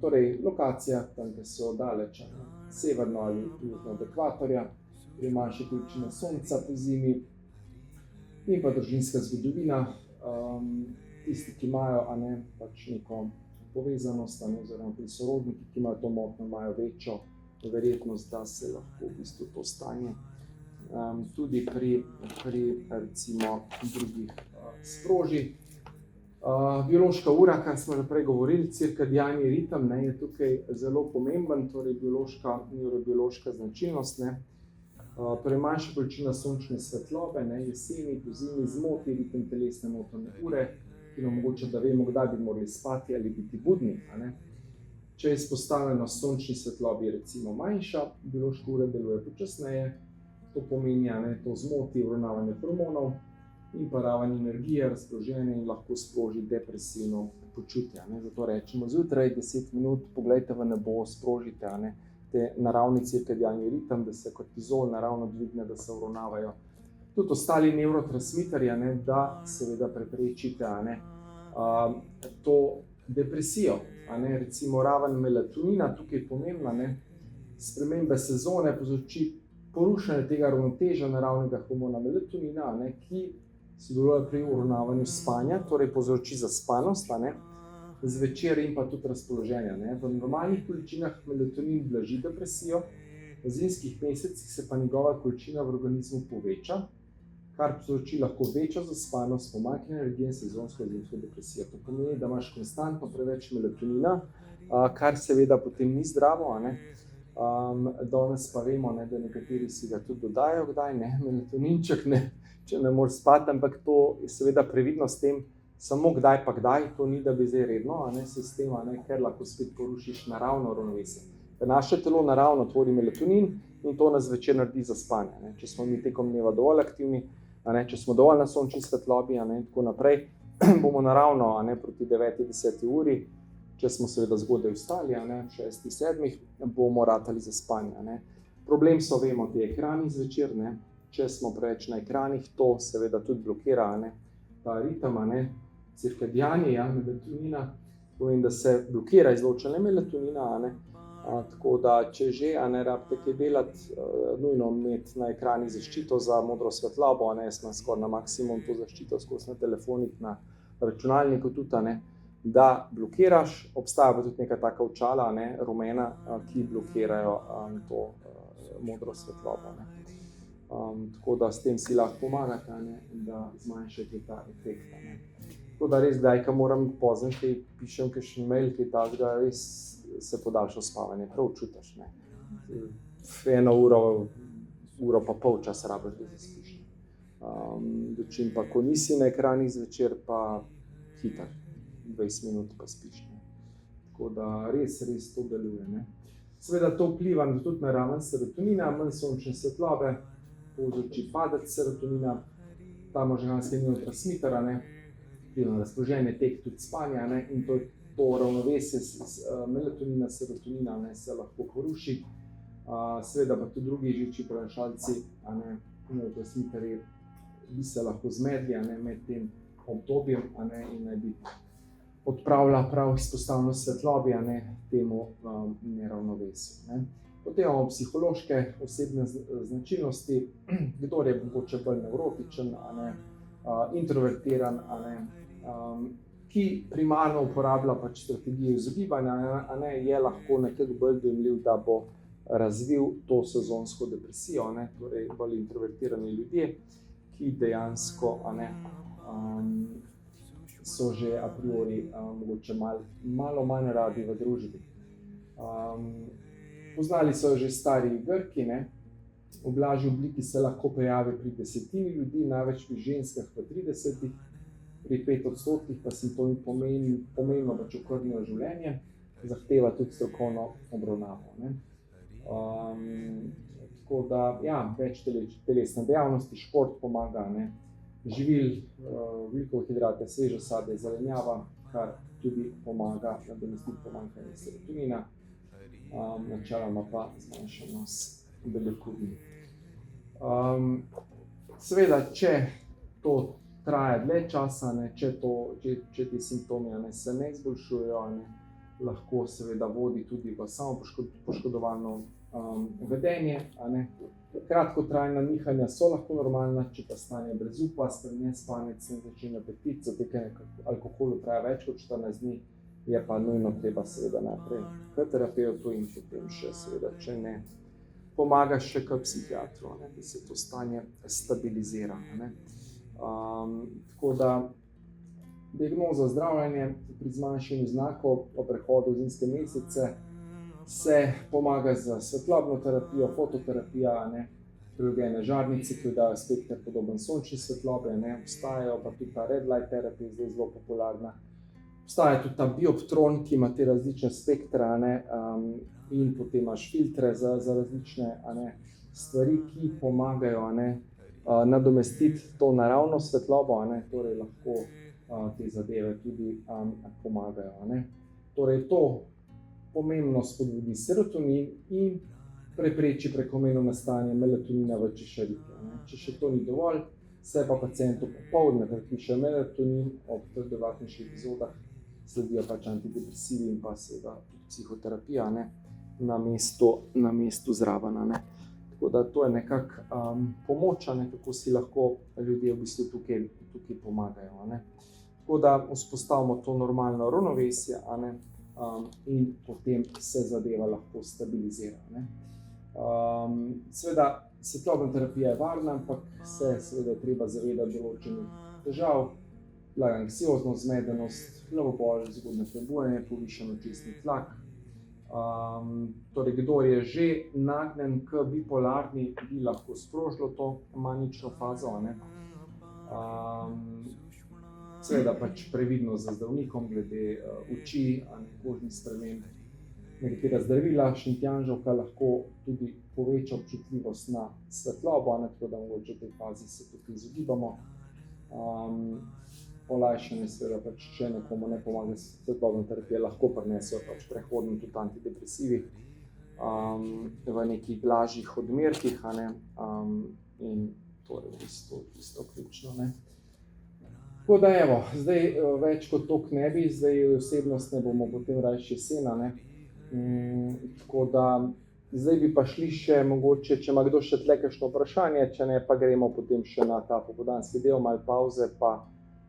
Torej, lokacija, tam, ki so daleč, severno ali južno od ekvatorja, pri manjši količini sonca po zimi, in pa družinska zgodovina. Tisti, ki imajo pač neko povezanost, oziroma pri sorodniki, ki imajo to motnjo, imajo večjo verjetnost, da se lahko v bistvu to stanje tudi pri recimo drugih sproži. Biološka ura, kar smo že prej govorili, cirkadiani ritem je tukaj zelo pomemben, torej neurobiološka značilnost. Torej, manjša količina sončne svetlobe, jeseni, pozimi zmoti ritem telesne notranje ure, ki nam omogoča, da vemo, kdaj bi morali spati ali biti budni. Če je izpostavljenost sončni svetlobi recimo manjša, biološka ura deluje počasneje, to pomeni, to zmoti uravnavanje hormonov in pa raven energije, razpoloženje in lahko sproži depresivno počutje. Zato rečemo zjutraj 10 minut, poglejte v nebo, sprožite te naravni cirkadiani ritem, da se kortizol naravno dvigne, da se uravnavajo tudi ostali nevrotransmiterji, da seveda preprečite to depresijo. Recimo raven melatonina, tukaj je pomembna, spremembe sezone povzroči porušanje tega ravnotežja naravnega hormona melatonina, ki sodeluje pri uravnavanju spanja, torej povzroči zaspanost zvečer in pa tudi razpoloženje. V normalnih količinah melatonin blaži depresijo, v zimskih mesecih se pa njegova količina v organizmu poveča, kar povzroči lahko večjo zaspanost, pomanjkanje energije in sezonsko zimsko depresijo. To pomeni, da imaš konstantno preveč melatonina, kar seveda potem ni zdravo. Danes pa vemo, da nekateri si ga tudi dodajo kdaj, melatoninček, če ne moreš spati, ampak to je seveda previdno s tem, samo kdaj pa kdaj, to ni, da bi zdaj redno sistem, ker lahko spet porušiš naravno ravnovesje. Naše telo naravno tvori melatonin in to nas zvečer naredi za spanje. Če smo mi tekom dneva dovolj aktivni, če smo dovolj na sončni svetlobi in tako naprej, bomo naravno proti 9-10 uri, če smo seveda zgodaj vstali, 6-7, bomo ratali za spanje. Problem so, vemo, ti ekrani zvečer, če smo preveč na ekranih, to seveda tudi blokira ta ritem, cirkadiani, ja, melatonina, pomeni, da se blokira izločanje melatonina, a ne. Tako da, če že, a ne rabite kaj delati, nujno imeti na ekrani zaščito za modro svetlobo, a ne, jaz imam skoraj na maksimum to zaščito skozi na telefonih, na računalniku tudi, a ne, da blokiraš, obstaja pa tudi neka taka očala, a ne, rumena, ki blokirajo to modro svetlobo, ne. Tako da s tem si lahko pomagate, a ne, da zmanjšate ta efekt, a ne. Tako da res kdaj, ko moram pozno kaj pišem, kakšen mail, kaj takega, res se podaljša spavanje, prav čutiš, ne. 1 uro pa pol časa rabiš, da zaspiš. Dočim pa, ko nisi na ekranih zvečer, pa hitro, 20 minut pa spiš, ne. Tako da res to deluje, ne. Seveda to vpliva tudi na raven serotonina, manj sončne svetlobe, povzroči padec serotonina, ta možganski nevrotransmiter, a ne, vpliva na razpoloženje, tek, tudi spanje, a ne, in to ravnovesje melatonina, serotonina, ne, se lahko poruši. Seveda pa tudi drugi živčni prenašalci, a ne, nevrotransmiterji bi se lahko zmedli, a ne, med tem obdobjem, a ne, in naj bi odpravila prav izpostavljenost svetlobi, a ne, temu neravnovesju, ne. Potem imamo psihološke osebne značilnosti, kdor je mogoče bolj nevrotičen, a ne, introvertiran, a ne, ki primarno uporablja pač strategije izogibanja, a ne, je lahko nekako bolj dojemljiv, da bo razvil to sezonsko depresijo, a ne, torej bolj introvertirani ljudje, ki dejansko, a ne, so že a priori mogoče malo manj radi v družbi. Poznali so jo že stari Grki, ne. V blažji obliki se lahko pojavi pri 10 ljudi, največ pri ženskah v 30, pri 5% pa simptomi pomembno pač okrnijo življenje, zahteva tudi strokovno obravnavo, ne. Tako da, ja, več telesne dejavnosti, šport pomaga, ne. Živil, ogljikove hidrate, sveže sadje, zelenjava, kar tudi pomaga nadomestiti pomanjkanje serotonina, načeloma pa zmanjšanost beljakovin. Seveda, če to traja dlje časa, ne, če ti simptomi, a ne, se ne izboljšujejo, a ne, lahko seveda vodi tudi v samopoškodovalno vedenje, a ne. Kratkotrajna nihanja so lahko normalna, če pa stanje brezupa, strnjen spanec, nezačeten apetit, zatekanje k alkoholu traja več kot 14 dni, je pa nujno treba seveda najprej k terapevtu in potem še seveda, če ne, pomagaš še k psihiatru, a ne, da se to stanje stabilizira, a ne. Tako da diagnoza zdravljenje pri zmanjšanju znakov po prehodu v zimske mesece se pomaga z svetlobno terapijo, fototerapija, a ne, prilagojene žarnice, ki dajo spekter podoben sončni svetlobi, a ne, obstajajo pa tudi ta red light terapija, zdaj zelo popularna. Obstaja tudi ta bioptron, ki ima te različne spektre, a ne, in potem imaš filtre za različne, a ne, stvari, ki pomagajo, a ne, nadomestiti to naravno svetlobo, a ne, torej lahko te zadeve tudi pomagajo, a ne. Torej to pomembno spodbudi serotonin in prepreči prekomerno nastajanje melatonina v češariki, a ne. Če še to ni dovolj, se pa pacientu popoldne predpiše melatonin, ob dodatnejših epizodah sledijo pač antidepresivi in pa seveda tudi psihoterapija, ne, na mestu zraven, a ne. Tako da to je nekako pomoč, a ne, kako si lahko ljudje v bistvu tukaj pomagajo, a ne. Tako da vzpostavimo to normalno ravnovesje, a ne, in potem se zadeva lahko stabilizira, ne. Seveda, svetlobna terapija je varna, ampak se seveda treba zavedati določenih težav, anksioznost, zmedenost, glavobol, zgodnje prebujanje, povišan očesni tlak. Torej, kdor je že nagnjen k bipolarni, bi lahko sprožilo to manično fazo, a ne. Seveda pač previdno z zdravnikom glede oči, a ne, kožnih sprememb. Nekatera zdravila, šentjanževka lahko tudi poveča občutljivost na svetlobo, a ne, tako da mogoče v tej fazi se tukaj izogibamo. Olajšanje seveda pač, če nekomu ne pomaga svetlobna terapija, lahko prinesejo pač prehodno tudi antidepresivi v nekih blažjih odmerkih, a ne, in to je v bistvu ključno, ne. Tako da, evo, zdaj več kot tok ne bi, zdaj osebnost ne bomo potem rajši jesena. Ne? Tako da, zdaj bi pa šli še mogoče, če ima kdo še tle kakšno vprašanje, če ne, pa gremo potem še na ta popoldanski del, malo pauze, pa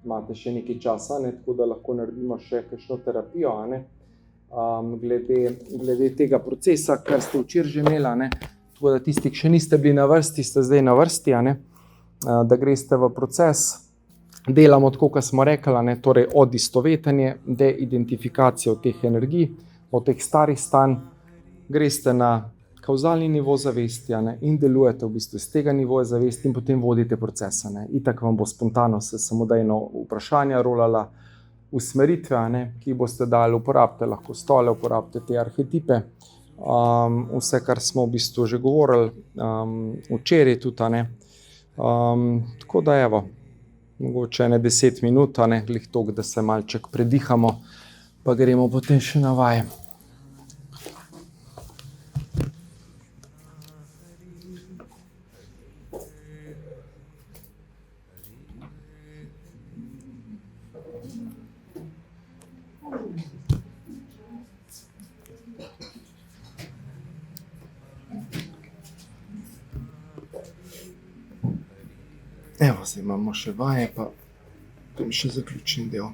imate še nekaj časa, ne? Tako da lahko naredimo še kakšno terapijo, ne? Glede tega procesa, kar ste včeraj že imeli, ne? Tako da tisti, ki še niste bili na vrsti, ste zdaj na vrsti, ne? Da greste v proces. Delamo tako, kot smo rekli, ne? Torej od istovetenja, deidentifikacijo teh energij, od teh starih stanj, greste na kauzalni nivo zavesti, ne? In delujete v bistvu iz tega nivoja zavesti in potem vodite procese. Ne? Itak vam bo spontano se samodejno vprašanja rolala, usmeritve, ne? Ki jih boste dali, uporabite lahko stole, uporabite te arhetipe, vse, kar smo v bistvu že govorili včeraj tudi, ne? Tako da evo, mogoče ne 10 minut, ne, glih toliko, da se malček predihamo, pa gremo potem še na vaje. Evo, zdaj imamo še vaje, pa potem še zaključni del.